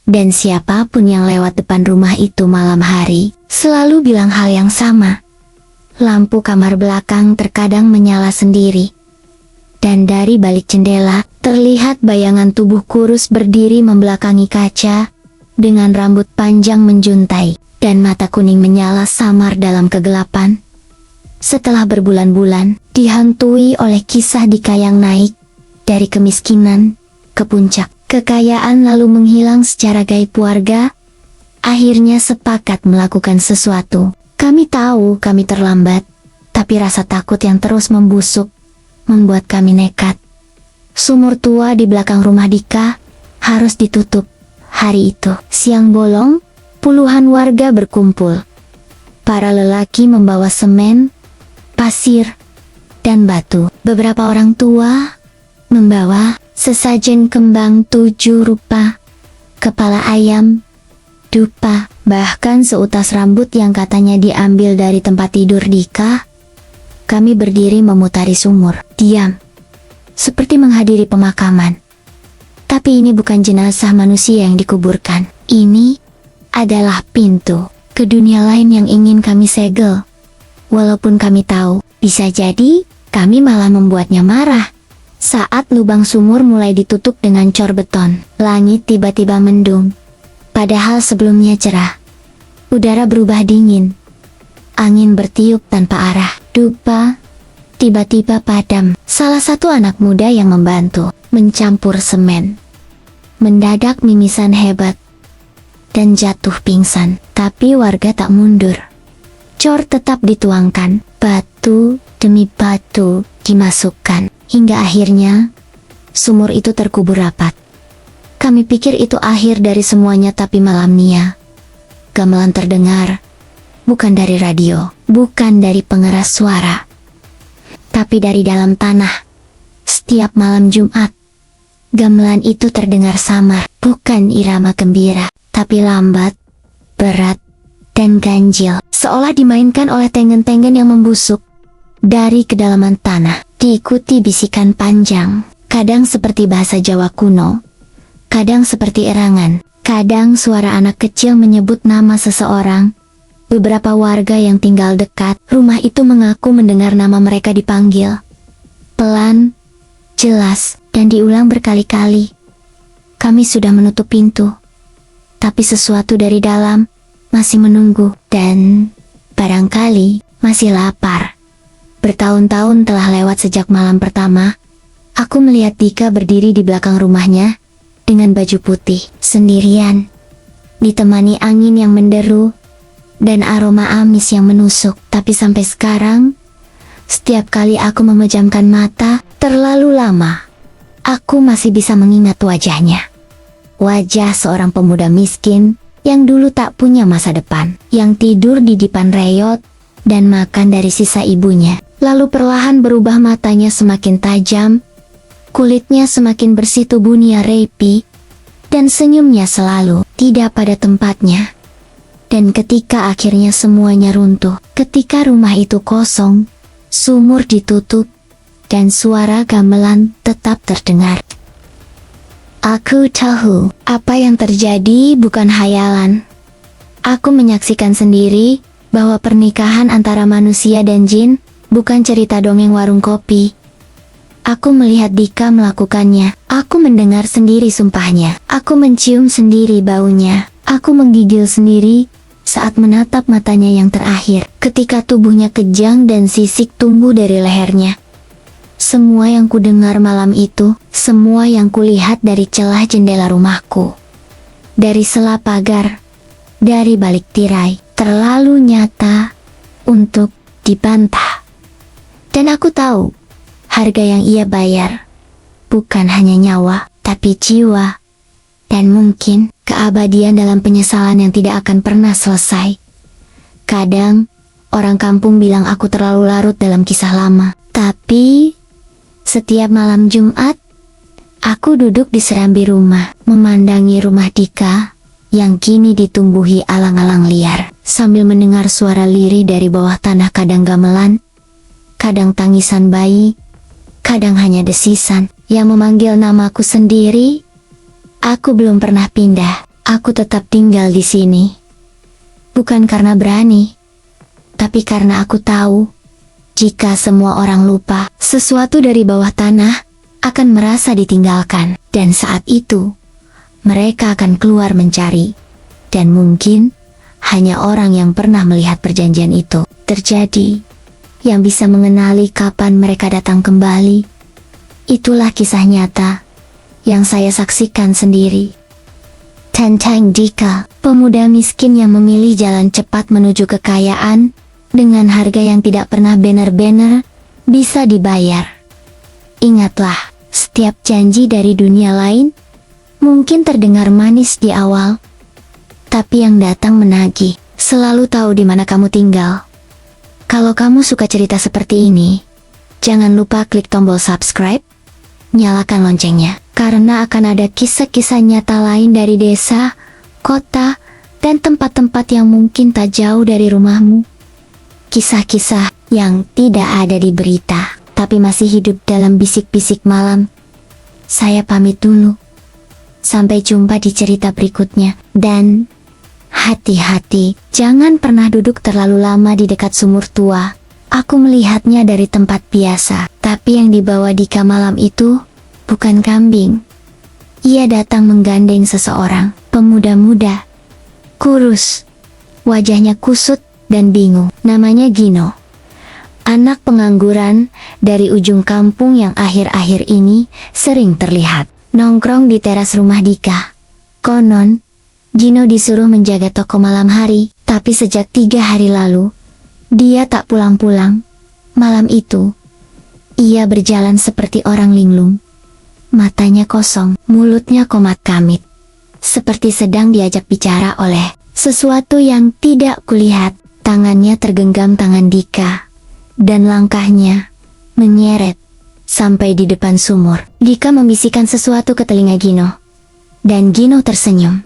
Dan siapapun yang lewat depan rumah itu malam hari, selalu bilang hal yang sama. Lampu kamar belakang terkadang menyala sendiri. Dan dari balik jendela, terlihat bayangan tubuh kurus berdiri membelakangi kaca, dengan rambut panjang menjuntai, dan mata kuning menyala samar dalam kegelapan. Setelah berbulan-bulan, dihantui oleh kisah Dika yang naik, dari kemiskinan, ke puncak. Kekayaan lalu menghilang secara gaib warga, akhirnya sepakat melakukan sesuatu. Kami tahu kami terlambat, tapi rasa takut yang terus membusuk, membuat kami nekat. Sumur tua di belakang rumah Dika harus ditutup. Hari itu, siang bolong, puluhan warga berkumpul. Para lelaki membawa semen, pasir, dan batu. Beberapa orang tua membawa sesajen kembang 7 rupa, kepala ayam, dupa, bahkan seutas rambut yang katanya diambil dari tempat tidur Dika. Kami berdiri memutari sumur, diam, seperti menghadiri pemakaman. Tapi ini bukan jenazah manusia yang dikuburkan. Ini adalah pintu ke dunia lain yang ingin kami segel. Walaupun kami tahu, bisa jadi kami malah membuatnya marah. Saat lubang sumur mulai ditutup dengan cor beton, langit tiba-tiba mendung. Padahal sebelumnya cerah. Udara berubah dingin. Angin bertiup tanpa arah. Dupa tiba-tiba padam. Salah satu anak muda yang membantu mencampur semen mendadak mimisan hebat dan jatuh pingsan. Tapi warga tak mundur. Cor tetap dituangkan, batu demi batu dimasukkan. Hingga akhirnya, sumur itu terkubur rapat. Kami pikir itu akhir dari semuanya, tapi malamnya, gamelan terdengar. Bukan dari radio, bukan dari pengeras suara, tapi dari dalam tanah. Setiap malam Jumat, gamelan itu terdengar samar. Bukan irama gembira, tapi lambat, berat, dan ganjil. Seolah dimainkan oleh tengen-tengen yang membusuk dari kedalaman tanah. Diikuti bisikan panjang, kadang seperti bahasa Jawa kuno, kadang seperti erangan, kadang suara anak kecil menyebut nama seseorang. Beberapa warga yang tinggal dekat rumah itu mengaku mendengar nama mereka dipanggil. Pelan, jelas, dan diulang berkali-kali. Kami sudah menutup pintu, tapi sesuatu dari dalam masih menunggu, dan barangkali masih lapar. Bertahun-tahun telah lewat sejak malam pertama, aku melihat Dika berdiri di belakang rumahnya, dengan baju putih, sendirian, ditemani angin yang menderu, dan aroma amis yang menusuk. Tapi sampai sekarang, setiap kali aku memejamkan mata, terlalu lama, aku masih bisa mengingat wajahnya. Wajah seorang pemuda miskin, yang dulu tak punya masa depan, yang tidur di dipan reyot, dan makan dari sisa ibunya. Lalu perlahan berubah, matanya semakin tajam, kulitnya semakin bersih, tubuhnya rapi, dan senyumnya selalu tidak pada tempatnya. Dan ketika akhirnya semuanya runtuh, ketika rumah itu kosong, sumur ditutup, dan suara gamelan tetap terdengar. Aku tahu, apa yang terjadi bukan hayalan. Aku menyaksikan sendiri bahwa pernikahan antara manusia dan jin bukan cerita dongeng warung kopi. Aku melihat Dika melakukannya. Aku mendengar sendiri sumpahnya. Aku mencium sendiri baunya. Aku menggigil sendiri saat menatap matanya yang terakhir, ketika tubuhnya kejang dan sisik tumbuh dari lehernya. Semua yang kudengar malam itu, semua yang kulihat dari celah jendela rumahku, dari sela pagar, dari balik tirai, terlalu nyata untuk dibantah. Dan aku tahu, harga yang ia bayar bukan hanya nyawa, tapi jiwa, dan mungkin keabadian dalam penyesalan yang tidak akan pernah selesai. Kadang, orang kampung bilang aku terlalu larut dalam kisah lama, tapi setiap malam Jumat, aku duduk di serambi rumah, memandangi rumah Dika yang kini ditumbuhi alang-alang liar. sambil mendengar suara lirih dari bawah tanah, kadang gamelan, kadang tangisan bayi, kadang hanya desisan yang memanggil namaku sendiri. Aku belum pernah pindah, aku tetap tinggal di sini. Bukan karena berani, tapi karena aku tahu, jika semua orang lupa sesuatu dari bawah tanah, akan merasa ditinggalkan. Dan saat itu, mereka akan keluar mencari. Dan mungkin, hanya orang yang pernah melihat perjanjian itu terjadi, yang bisa mengenali kapan mereka datang kembali. Itulah kisah nyata yang saya saksikan sendiri. Tentang Dika, pemuda miskin yang memilih jalan cepat menuju kekayaan, dengan harga yang tidak pernah benar-benar bisa dibayar. Ingatlah, setiap janji dari dunia lain mungkin terdengar manis di awal, tapi yang datang menagih. Selalu tahu di mana kamu tinggal. Kalau kamu suka cerita seperti ini, jangan lupa klik tombol subscribe, nyalakan loncengnya, karena akan ada kisah-kisah nyata lain dari desa, kota, dan tempat-tempat yang mungkin tak jauh dari rumahmu. Kisah-kisah yang tidak ada di berita, tapi masih hidup dalam bisik-bisik malam. Saya pamit dulu. Sampai jumpa di cerita berikutnya. Dan hati-hati, jangan pernah duduk terlalu lama di dekat sumur tua. Aku melihatnya dari tempat biasa, tapi yang dibawa Dika malam itu bukan kambing. Ia datang menggandeng seseorang, pemuda muda, kurus, wajahnya kusut dan bingung. Namanya Gino, anak pengangguran dari ujung kampung yang akhir-akhir ini sering terlihat nongkrong di teras rumah Dika. Konon, Gino disuruh menjaga toko malam hari, tapi sejak 3 hari lalu, dia tak pulang-pulang. Malam itu, ia berjalan seperti orang linglung. Matanya kosong, mulutnya komat-kamit, seperti sedang diajak bicara oleh sesuatu yang tidak kulihat. Tangannya tergenggam tangan Dika, dan langkahnya menyeret sampai di depan sumur. Dika membisikkan sesuatu ke telinga Gino, dan Gino tersenyum.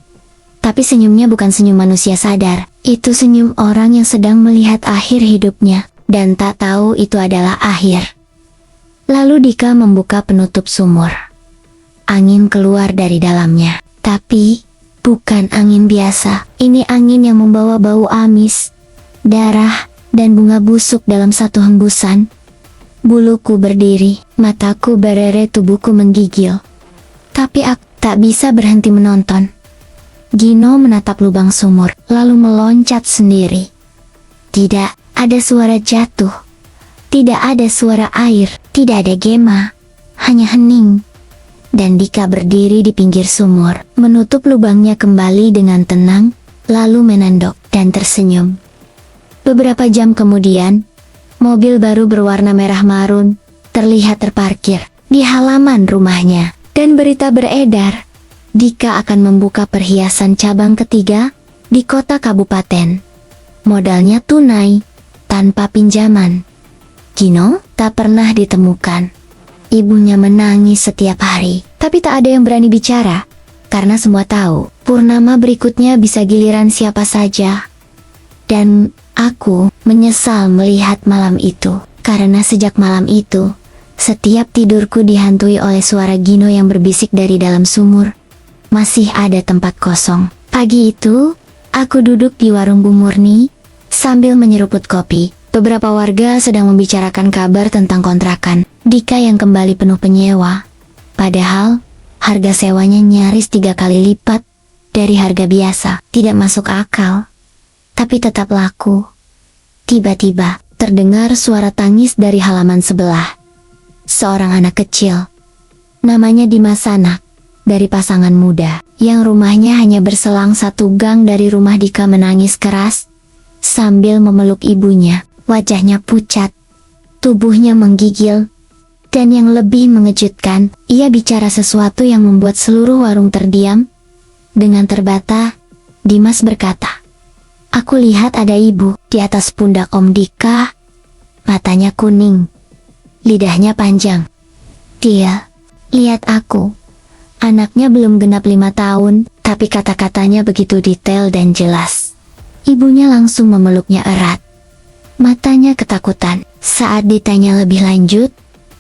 Tapi senyumnya bukan senyum manusia sadar, itu senyum orang yang sedang melihat akhir hidupnya, dan tak tahu itu adalah akhir. Lalu Dika membuka penutup sumur. Angin keluar dari dalamnya, tapi bukan angin biasa. Ini angin yang membawa bau amis, darah, dan bunga busuk dalam satu hembusan. Buluku berdiri, mataku berere, tubuhku menggigil. Tapi aku tak bisa berhenti menonton. Gino menatap lubang sumur, lalu meloncat sendiri. Tidak ada suara jatuh, tidak ada suara air, tidak ada gema, hanya hening. Dan Dika berdiri di pinggir sumur, menutup lubangnya kembali dengan tenang, lalu menandok dan tersenyum. Beberapa jam kemudian, mobil baru berwarna merah marun terlihat terparkir di halaman rumahnya, dan berita beredar, Dika akan membuka perhiasan cabang ketiga di kota kabupaten. Modalnya tunai, tanpa pinjaman. Gino tak pernah ditemukan. Ibunya menangis setiap hari, tapi tak ada yang berani bicara, karena semua tahu, purnama berikutnya bisa giliran siapa saja. Dan aku menyesal melihat malam itu, karena sejak malam itu, setiap tidurku dihantui oleh suara Gino yang berbisik dari dalam sumur. Masih ada tempat kosong. Pagi itu, aku duduk di warung Bu Murni, sambil menyeruput kopi. Beberapa warga sedang membicarakan kabar tentang kontrakan Dika yang kembali penuh penyewa. Padahal, harga sewanya nyaris 3 kali lipat dari harga biasa. Tidak masuk akal, tapi tetap laku. Tiba-tiba, terdengar suara tangis dari halaman sebelah. Seorang anak kecil, namanya Dimas, anak dari pasangan muda, yang rumahnya hanya berselang 1 gang dari rumah Dika, menangis keras sambil memeluk ibunya. Wajahnya pucat, tubuhnya menggigil, dan yang lebih mengejutkan, ia bicara sesuatu yang membuat seluruh warung terdiam. Dengan terbata, Dimas berkata, "Aku lihat ada ibu di atas pundak Om Dika." Matanya kuning, lidahnya panjang. "Dia lihat aku." Anaknya belum genap 5 tahun, tapi kata-katanya begitu detail dan jelas. Ibunya langsung memeluknya erat. Matanya ketakutan. Saat ditanya lebih lanjut,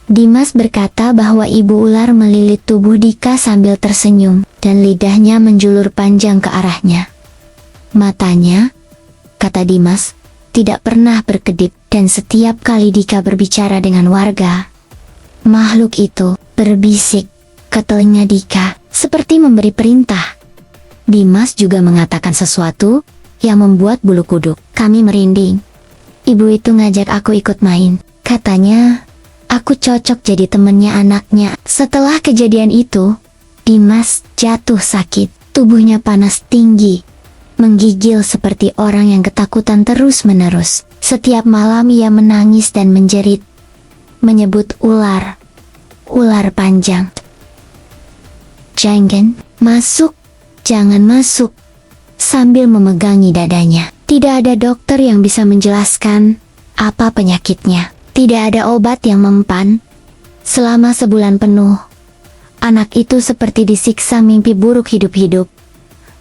Dimas berkata bahwa ibu ular melilit tubuh Dika sambil tersenyum, dan lidahnya menjulur panjang ke arahnya. Matanya, kata Dimas, tidak pernah berkedip, dan setiap kali Dika berbicara dengan warga, makhluk itu berbisik ke telinga Dika, seperti memberi perintah. Dimas juga mengatakan sesuatu yang membuat bulu kuduk kami merinding. Ibu itu ngajak aku ikut main. Katanya, aku cocok jadi temennya anaknya. Setelah kejadian itu, Dimas jatuh sakit. Tubuhnya panas tinggi, menggigil seperti orang yang ketakutan terus-menerus. Setiap malam ia menangis dan menjerit, menyebut ular. Ular panjang. Jangan masuk, jangan masuk. Sambil memegangi dadanya. Tidak ada dokter yang bisa menjelaskan apa penyakitnya. Tidak ada obat yang mempan. Selama sebulan penuh, anak itu seperti disiksa mimpi buruk hidup-hidup.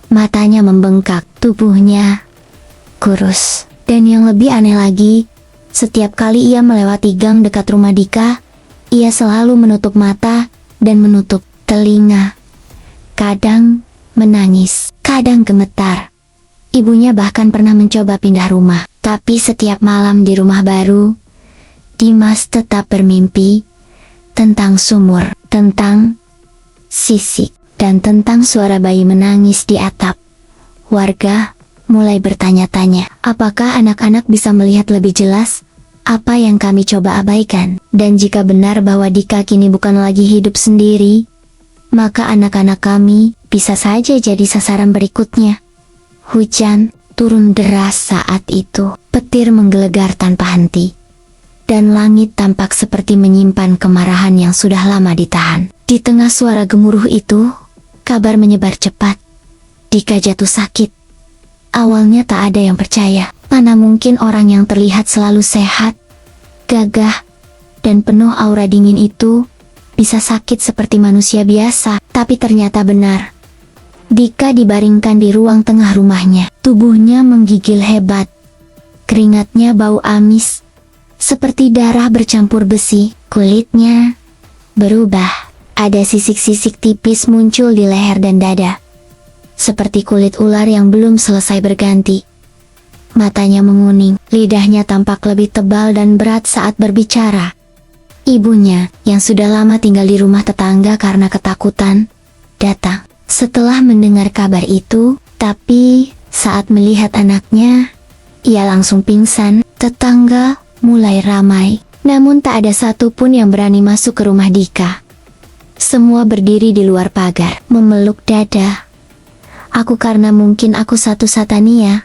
Matanya membengkak, tubuhnya kurus. Dan yang lebih aneh lagi, setiap kali ia melewati gang dekat rumah Dika, ia selalu menutup mata dan menutup telinga. Kadang menangis, kadang gemetar. Ibunya bahkan pernah mencoba pindah rumah. Tapi setiap malam di rumah baru, Dimas tetap bermimpi tentang sumur, tentang sisik, dan tentang suara bayi menangis di atap. Warga mulai bertanya-tanya, apakah anak-anak bisa melihat lebih jelas apa yang kami coba abaikan? Dan jika benar bahwa Dika kini bukan lagi hidup sendiri, maka anak-anak kami bisa saja jadi sasaran berikutnya. Hujan turun deras saat itu. Petir menggelegar tanpa henti. Dan langit tampak seperti menyimpan kemarahan yang sudah lama ditahan. Di tengah suara gemuruh itu, kabar menyebar cepat. Dika jatuh sakit. Awalnya tak ada yang percaya. Mana mungkin orang yang terlihat selalu sehat, gagah, dan penuh aura dingin itu bisa sakit seperti manusia biasa. Tapi ternyata benar. Dika dibaringkan di ruang tengah rumahnya. Tubuhnya menggigil hebat. Keringatnya bau amis, seperti darah bercampur besi. Kulitnya berubah. Ada sisik-sisik tipis muncul di leher dan dada, seperti kulit ular yang belum selesai berganti. Matanya menguning, lidahnya tampak lebih tebal dan berat saat berbicara. Ibunya, yang sudah lama tinggal di rumah tetangga karena ketakutan, datang. Setelah mendengar kabar itu, tapi saat melihat anaknya, ia langsung pingsan. Tetangga mulai ramai, namun tak ada satupun yang berani masuk ke rumah Dika. Semua berdiri di luar pagar, memeluk dada. Aku karena mungkin aku satu-satunya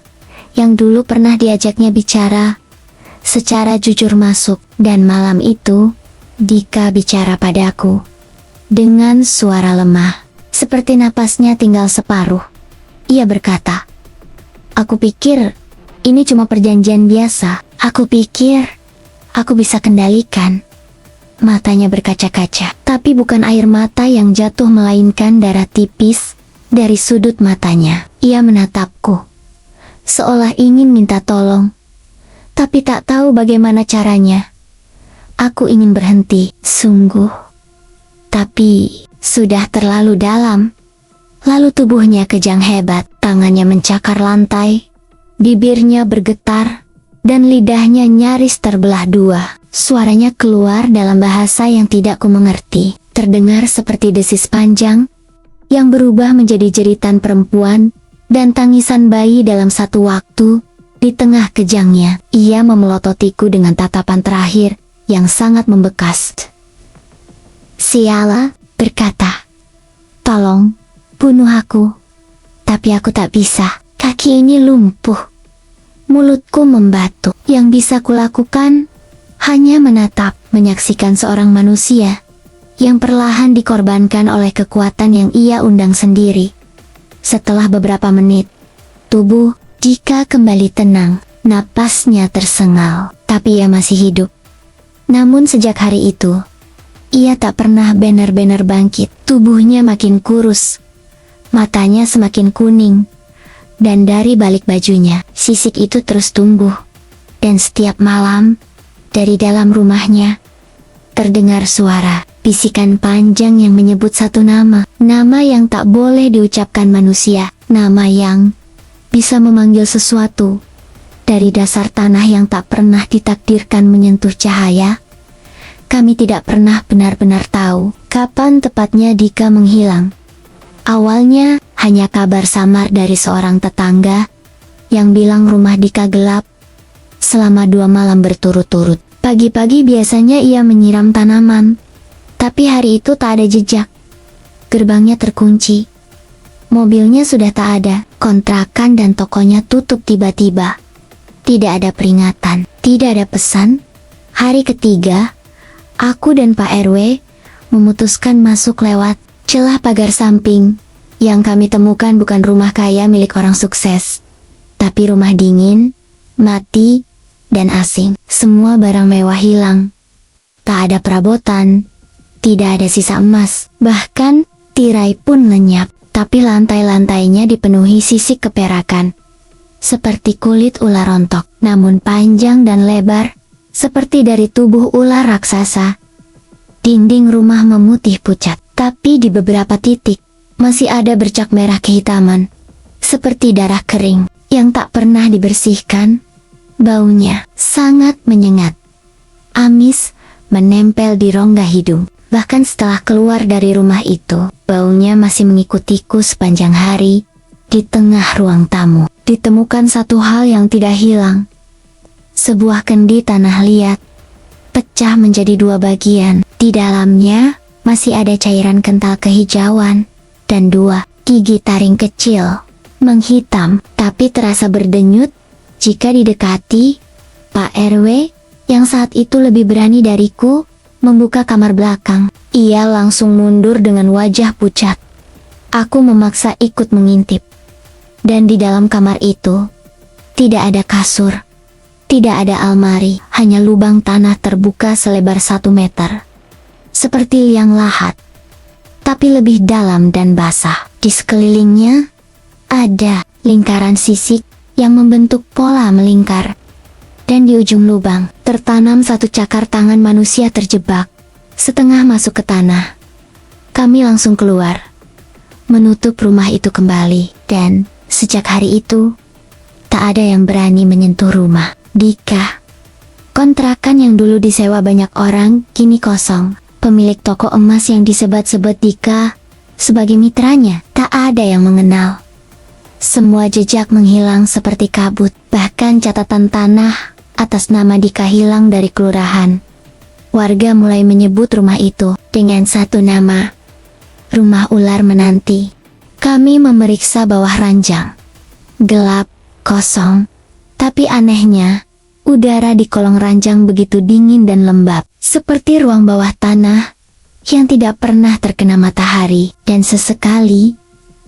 yang dulu pernah diajaknya bicara secara jujur masuk. Dan malam itu, Dika bicara padaku dengan suara lemah, seperti napasnya tinggal separuh. Ia berkata, aku pikir ini cuma perjanjian biasa. Aku pikir aku bisa kendalikan. Matanya berkaca-kaca, tapi bukan air mata yang jatuh melainkan darah tipis dari sudut matanya. Ia menatapku, seolah ingin minta tolong, tapi tak tahu bagaimana caranya. Aku ingin berhenti, sungguh, tapi sudah terlalu dalam. Lalu tubuhnya kejang hebat, tangannya mencakar lantai, bibirnya bergetar, dan lidahnya nyaris terbelah dua. Suaranya keluar dalam bahasa yang tidak kumengerti, terdengar seperti desis panjang, yang berubah menjadi jeritan perempuan, dan tangisan bayi dalam satu waktu. Di tengah kejangnya, ia memelototiku dengan tatapan terakhir, yang sangat membekas. Siala, berkata, tolong, bunuh aku. Tapi aku tak bisa, kaki ini lumpuh. Mulutku membatu. Yang bisa kulakukan hanya menatap, menyaksikan seorang manusia yang perlahan dikorbankan oleh kekuatan yang ia undang sendiri. Setelah beberapa menit, tubuh Dika kembali tenang, napasnya tersengal, tapi ia masih hidup. Namun sejak hari itu, ia tak pernah benar-benar bangkit. Tubuhnya makin kurus, matanya semakin kuning, Dan dari balik bajunya, sisik itu terus tumbuh. Dan setiap malam, dari dalam rumahnya, terdengar suara bisikan panjang yang menyebut satu nama. Nama yang tak boleh diucapkan manusia. Nama yang bisa memanggil sesuatu dari dasar tanah yang tak pernah ditakdirkan menyentuh cahaya. Kami tidak pernah benar-benar tahu kapan tepatnya Dika menghilang. Awalnya hanya kabar samar dari seorang tetangga yang bilang rumah Dika gelap selama 2 malam berturut-turut. Pagi-pagi biasanya ia menyiram tanaman, tapi hari itu tak ada jejak. Gerbangnya terkunci. Mobilnya sudah tak ada. Kontrakan dan tokonya tutup tiba-tiba. Tidak ada peringatan, tidak ada pesan. Hari ketiga, aku dan Pak RW memutuskan masuk lewat celah pagar samping. Yang kami temukan bukan rumah kaya milik orang sukses, tapi rumah dingin, mati, dan asing. Semua barang mewah hilang. Tak ada perabotan, tidak ada sisa emas, bahkan tirai pun lenyap. Tapi lantai-lantainya dipenuhi sisik keperakan, seperti kulit ular rontok, namun panjang dan lebar, seperti dari tubuh ular raksasa. Dinding rumah memutih pucat, tapi di beberapa titik masih ada bercak merah kehitaman, seperti darah kering yang tak pernah dibersihkan. Baunya sangat menyengat, amis, menempel di rongga hidung. Bahkan setelah keluar dari rumah itu, baunya masih mengikutiku sepanjang hari. Di tengah ruang tamu, ditemukan satu hal yang tidak hilang. Sebuah kendi tanah liat, pecah menjadi 2 bagian. Di dalamnya, masih ada cairan kental kehijauan, dan 2 gigi taring kecil, menghitam, tapi terasa berdenyut. Jika didekati, Pak RW, yang saat itu lebih berani dariku, membuka kamar belakang. Ia langsung mundur dengan wajah pucat. Aku memaksa ikut mengintip. Dan di dalam kamar itu, tidak ada kasur, tidak ada almari, hanya lubang tanah terbuka selebar 1 meter. Seperti liang lahat, tapi lebih dalam dan basah. Di sekelilingnya, ada lingkaran sisik yang membentuk pola melingkar. Dan di ujung lubang, tertanam 1 cakar tangan manusia terjebak, setengah masuk ke tanah. Kami langsung keluar, menutup rumah itu kembali, dan sejak hari itu, tak ada yang berani menyentuh rumah Dika. Kontrakan yang dulu disewa banyak orang, kini kosong. Pemilik toko emas yang disebat-sebat Dika sebagai mitranya, tak ada yang mengenal. Semua jejak menghilang seperti kabut, bahkan catatan tanah atas nama Dika hilang dari kelurahan. Warga mulai menyebut rumah itu dengan satu nama, Rumah Ular Menanti. Kami memeriksa bawah ranjang. Gelap, kosong, tapi anehnya, udara di kolong ranjang begitu dingin dan lembab, seperti ruang bawah tanah yang tidak pernah terkena matahari. Dan sesekali,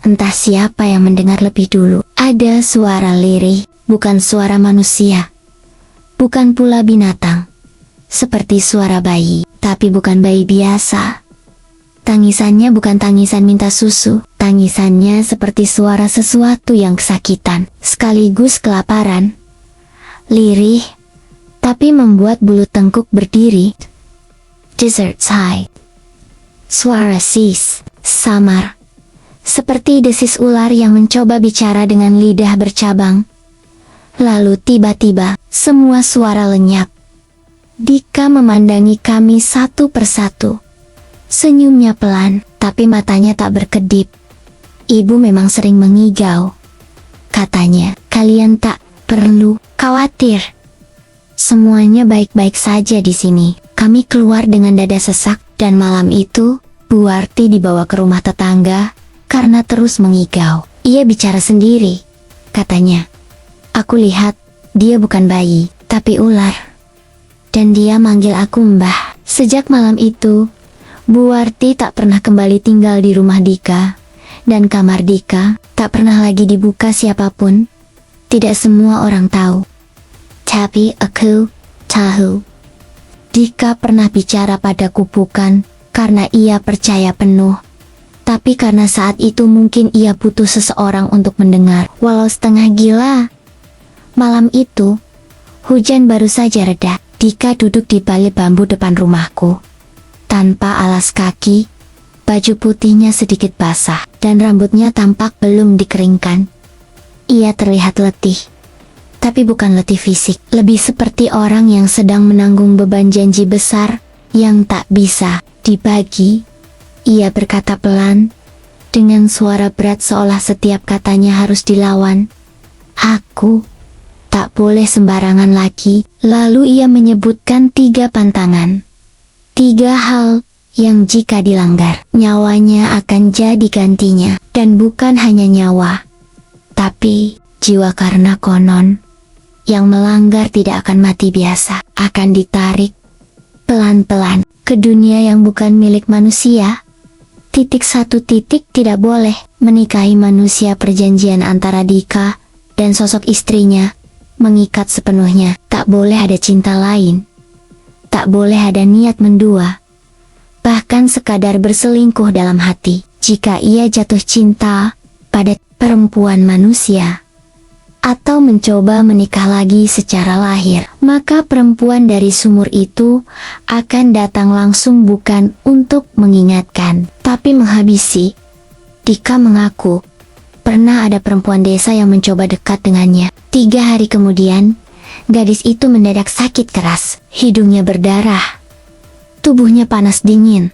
entah siapa yang mendengar lebih dulu, ada suara lirih, bukan suara manusia. Bukan pula binatang, seperti suara bayi, tapi bukan bayi biasa. Tangisannya bukan tangisan minta susu, tangisannya seperti suara sesuatu yang kesakitan, sekaligus kelaparan. Lirih, tapi membuat bulu tengkuk berdiri. Desert sigh. Suara sis, samar, seperti desis ular yang mencoba bicara dengan lidah bercabang. Lalu tiba-tiba, semua suara lenyap. Dika memandangi kami satu persatu. Senyumnya pelan, tapi matanya tak berkedip. Ibu memang sering mengigau. Katanya, kalian tak perlu khawatir. Semuanya baik-baik saja di sini. Kami keluar dengan dada sesak, dan malam itu, Bu Warti dibawa ke rumah tetangga, karena terus mengigau. Ia bicara sendiri, katanya. Aku lihat, dia bukan bayi, tapi ular. Dan dia manggil aku Mbah. Sejak malam itu, Bu Warti tak pernah kembali tinggal di rumah Dika. Dan kamar Dika, tak pernah lagi dibuka siapapun. Tidak semua orang tahu. Tapi aku tahu. Dika pernah bicara padaku bukan karena ia percaya penuh, Tapi karena saat itu mungkin ia butuh seseorang untuk mendengar. Walau setengah gila, malam itu, hujan baru saja reda. Dika duduk di balik bambu depan rumahku. Tanpa alas kaki, baju putihnya sedikit basah, dan rambutnya tampak belum dikeringkan. Ia terlihat letih. Tapi bukan letih fisik, lebih seperti orang yang sedang menanggung beban janji besar yang tak bisa dibagi. Ia berkata pelan, dengan suara berat seolah setiap katanya harus dilawan. Aku tak boleh sembarangan lagi. Lalu ia menyebutkan 3 pantangan. 3 hal yang jika dilanggar, nyawanya akan jadi gantinya. Dan bukan hanya nyawa, tapi jiwa, karena konon yang melanggar tidak akan mati biasa, akan ditarik pelan-pelan ke dunia yang bukan milik manusia. Tidak boleh menikahi manusia. Perjanjian antara Dika dan sosok istrinya mengikat sepenuhnya. Tak boleh ada cinta lain. Tak boleh ada niat mendua. Bahkan sekadar berselingkuh dalam hati. Jika ia jatuh cinta pada perempuan manusia, atau mencoba menikah lagi secara lahir, maka perempuan dari sumur itu akan datang langsung, bukan untuk mengingatkan, tapi menghabisi. Dika mengaku pernah ada perempuan desa yang mencoba dekat dengannya. 3 hari kemudian, gadis itu mendadak sakit keras, hidungnya berdarah, tubuhnya panas dingin.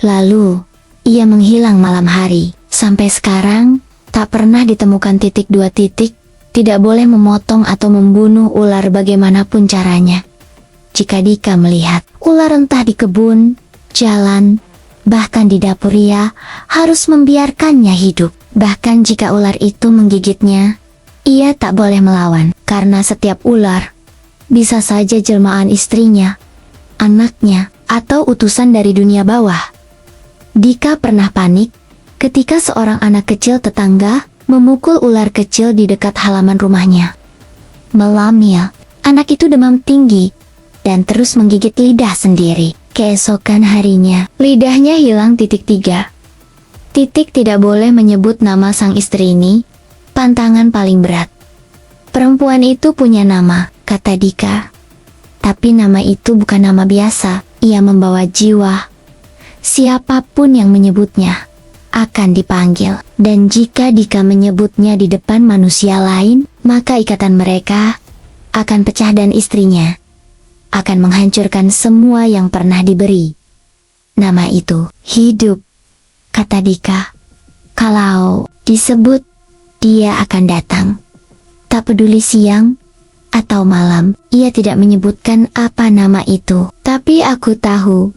Lalu, ia menghilang malam hari. Sampai sekarang, tak pernah ditemukan. 2. Tidak boleh memotong atau membunuh ular bagaimanapun caranya. Jika Dika melihat ular entah di kebun, jalan, bahkan di dapur, ia harus membiarkannya hidup. Bahkan jika ular itu menggigitnya, ia tak boleh melawan, karena setiap ular bisa saja jelmaan istrinya, anaknya, atau utusan dari dunia bawah. Dika pernah panik ketika seorang anak kecil tetangga memukul ular kecil di dekat halaman rumahnya. Malamnya, anak itu demam tinggi dan terus menggigit lidah sendiri. Keesokan harinya, lidahnya hilang. 3. Tidak boleh menyebut nama sang istri ini, pantangan paling berat. Perempuan itu punya nama, kata Dika. Tapi nama itu bukan nama biasa, ia membawa jiwa. Siapapun yang menyebutnya akan dipanggil. Dan jika Dika menyebutnya di depan manusia lain, maka ikatan mereka akan pecah dan istrinya akan menghancurkan semua yang pernah diberi. Nama itu hidup, kata Dika. Kalau disebut, dia akan datang. Tak peduli siang atau malam, ia tidak menyebutkan apa nama itu. Tapi aku tahu,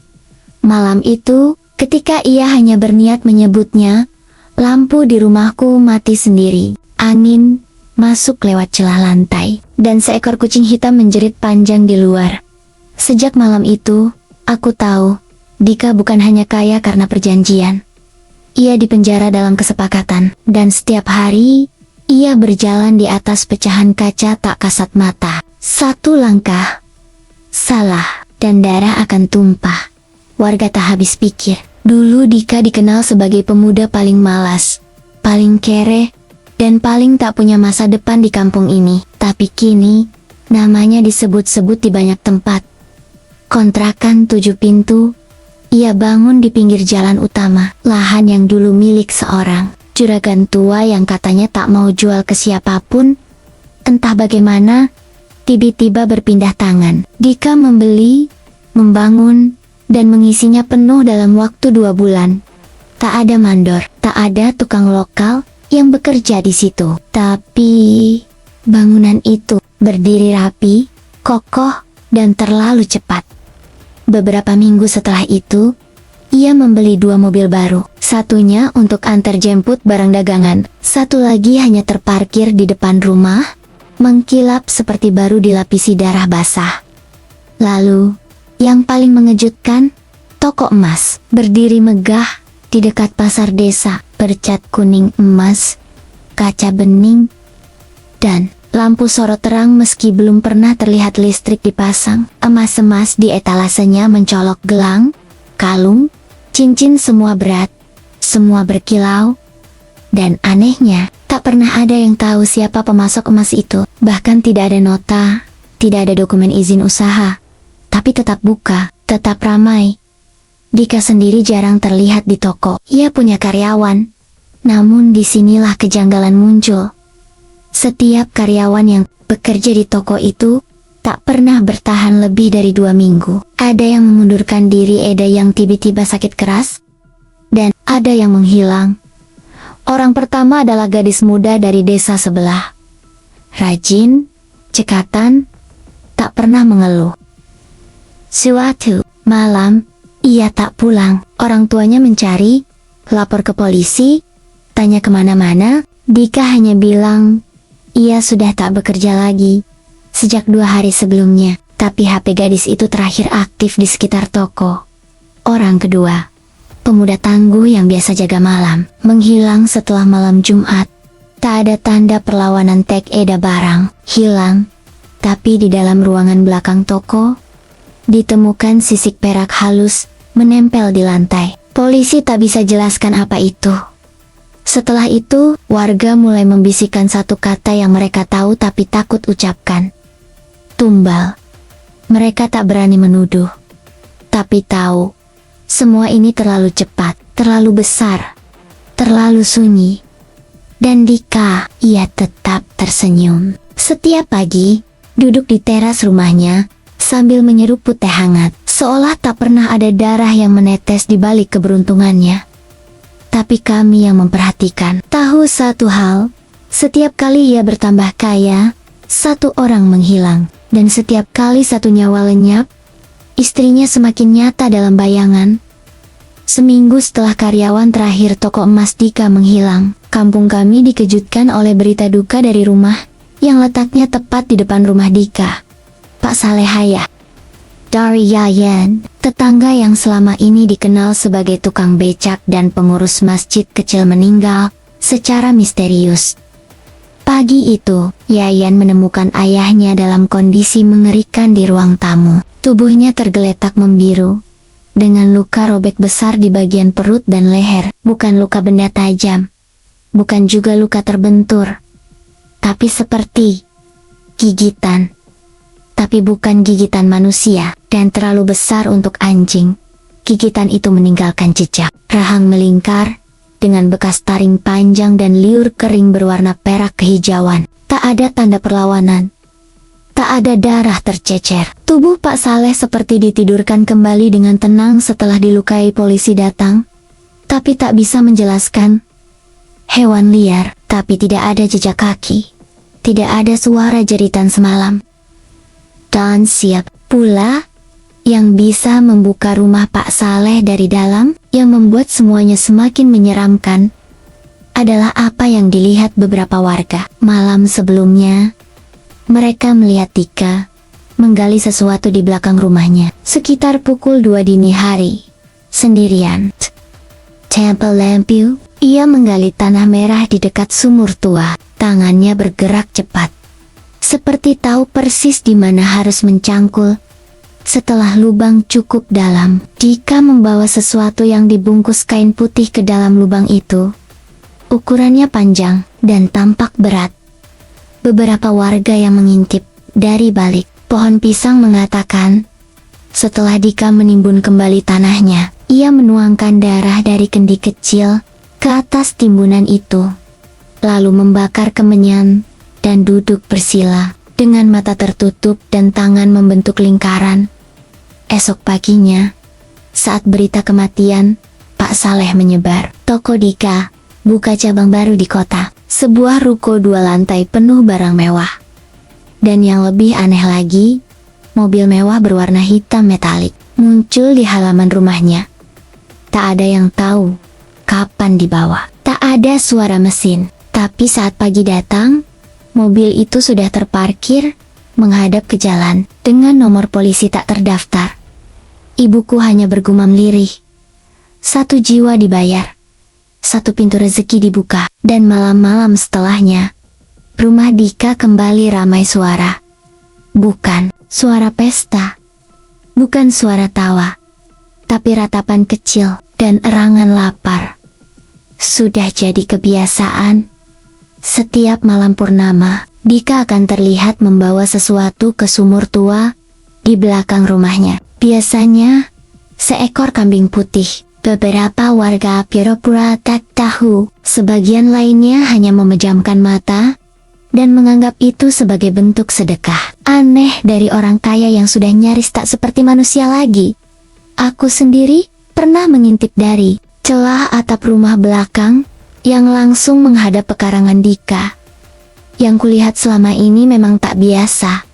malam itu, ketika ia hanya berniat menyebutnya, lampu di rumahku mati sendiri. Angin masuk lewat celah lantai, dan seekor kucing hitam menjerit panjang di luar. Sejak malam itu, aku tahu, Dika bukan hanya kaya karena perjanjian. Ia dipenjara dalam kesepakatan, dan setiap hari, ia berjalan di atas pecahan kaca tak kasat mata. 1 langkah salah, dan darah akan tumpah. Warga tak habis pikir. Dulu Dika dikenal sebagai pemuda paling malas, paling kere, dan paling tak punya masa depan di kampung ini. Tapi kini, namanya disebut-sebut di banyak tempat. Kontrakan 7 pintu, ia bangun di pinggir jalan utama, lahan yang dulu milik seorang juragan tua yang katanya tak mau jual ke siapapun. Entah bagaimana, tiba-tiba berpindah tangan. Dika membeli, membangun, dan mengisinya penuh dalam waktu 2 bulan. Tak ada mandor, tak ada tukang lokal yang bekerja di situ. Tapi bangunan itu berdiri rapi, kokoh, dan terlalu cepat. Beberapa minggu setelah itu, ia membeli 2 mobil baru. Satunya untuk antar jemput barang dagangan, satu lagi hanya terparkir di depan rumah, mengkilap seperti baru dilapisi darah basah. Lalu, yang paling mengejutkan, toko emas berdiri megah di dekat pasar desa, bercat kuning emas, kaca bening, dan lampu sorot terang meski belum pernah terlihat listrik dipasang. Emas-emas di etalasenya mencolok gelang, kalung, cincin semua berat, semua berkilau. Dan anehnya, tak pernah ada yang tahu siapa pemasok emas itu. Bahkan tidak ada nota, tidak ada dokumen izin usaha. Tapi tetap buka, tetap ramai. Dika sendiri jarang terlihat di toko. Ia punya karyawan. Namun disinilah kejanggalan muncul. Setiap karyawan yang bekerja di toko itu tak pernah bertahan lebih dari 2 minggu. Ada yang mengundurkan diri, ada yang tiba-tiba sakit keras, dan ada yang menghilang. Orang pertama adalah gadis muda dari desa sebelah. Rajin, cekatan, tak pernah mengeluh. Suatu malam, ia tak pulang. Orang tuanya mencari, lapor ke polisi, tanya kemana-mana. Dika hanya bilang, ia sudah tak bekerja lagi sejak 2 hari sebelumnya. Tapi HP gadis itu terakhir aktif di sekitar toko. Orang kedua, pemuda tangguh yang biasa jaga malam, menghilang setelah malam Jumat. Tak ada tanda perlawanan tag Eda barang hilang. Tapi di dalam ruangan belakang toko, ditemukan sisik perak halus menempel di lantai. Polisi tak bisa jelaskan apa itu. Setelah itu, warga mulai membisikkan satu kata yang mereka tahu tapi takut ucapkan. Tumbal. Mereka tak berani menuduh. Tapi tahu, semua ini terlalu cepat, terlalu besar, terlalu sunyi. Dan Dika, ia tetap tersenyum. Setiap pagi, duduk di teras rumahnya, sambil menyeruput teh hangat, seolah tak pernah ada darah yang menetes di balik keberuntungannya. Tapi kami yang memperhatikan, tahu satu hal, setiap kali ia bertambah kaya, satu orang menghilang. Dan setiap kali satu nyawa lenyap, istrinya semakin nyata dalam bayangan. Seminggu setelah karyawan terakhir toko emas Dika menghilang, kampung kami dikejutkan oleh berita duka dari rumah yang letaknya tepat di depan rumah Dika. Pak Salehaya dari Yayan, tetangga yang selama ini dikenal sebagai tukang becak dan pengurus masjid kecil, meninggal secara misterius. Pagi itu, Yayan menemukan ayahnya dalam kondisi mengerikan di ruang tamu. Tubuhnya tergeletak membiru, dengan luka robek besar di bagian perut dan leher. Bukan luka benda tajam, bukan juga luka terbentur, tapi seperti gigitan. Tapi bukan gigitan manusia, dan terlalu besar untuk anjing. Gigitan itu meninggalkan jejak. Rahang melingkar, dengan bekas taring panjang dan liur kering berwarna perak kehijauan. Tak ada tanda perlawanan. Tak ada darah tercecer. Tubuh Pak Saleh seperti ditidurkan kembali dengan tenang setelah dilukai polisi datang. Tapi tak bisa menjelaskan. Hewan liar, tapi tidak ada jejak kaki. Tidak ada suara jeritan semalam. Dan siap pula yang bisa membuka rumah Pak Saleh dari dalam, yang membuat semuanya semakin menyeramkan, adalah apa yang dilihat beberapa warga. Malam sebelumnya, mereka melihat Dika menggali sesuatu di belakang rumahnya. Sekitar pukul 2 dini hari, sendirian. Temple Lampu, ia menggali tanah merah di dekat sumur tua. Tangannya bergerak cepat, seperti tahu persis di mana harus mencangkul. Setelah lubang cukup dalam, Dika membawa sesuatu yang dibungkus kain putih ke dalam lubang itu. Ukurannya panjang dan tampak berat. Beberapa warga yang mengintip dari balik pohon pisang mengatakan, setelah Dika menimbun kembali tanahnya, ia menuangkan darah dari kendi kecil ke atas timbunan itu, lalu membakar kemenyan dan duduk bersila dengan mata tertutup dan tangan membentuk lingkaran. Esok paginya, saat berita kematian Pak Saleh menyebar, toko Dika buka cabang baru di kota. Sebuah ruko 2 lantai penuh barang mewah. Dan yang lebih aneh lagi, mobil mewah berwarna hitam metalik muncul di halaman rumahnya. Tak ada yang tahu kapan dibawa. Tak ada suara mesin. Tapi saat pagi datang, mobil itu sudah terparkir menghadap ke jalan dengan nomor polisi tak terdaftar. Ibuku hanya bergumam lirih. 1 jiwa dibayar, 1 pintu rezeki dibuka. Dan malam-malam setelahnya, rumah Dika kembali ramai suara. Bukan suara pesta, bukan suara tawa, tapi ratapan kecil dan erangan lapar. Sudah jadi kebiasaan. Setiap malam purnama, Dika akan terlihat membawa sesuatu ke sumur tua di belakang rumahnya. Biasanya, seekor kambing putih. Beberapa warga pura-pura tak tahu, sebagian lainnya hanya memejamkan mata dan menganggap itu sebagai bentuk sedekah. Aneh dari orang kaya yang sudah nyaris tak seperti manusia lagi. Aku sendiri pernah mengintip dari celah atap rumah belakang yang langsung menghadap pekarangan Dika. Yang kulihat selama ini memang tak biasa.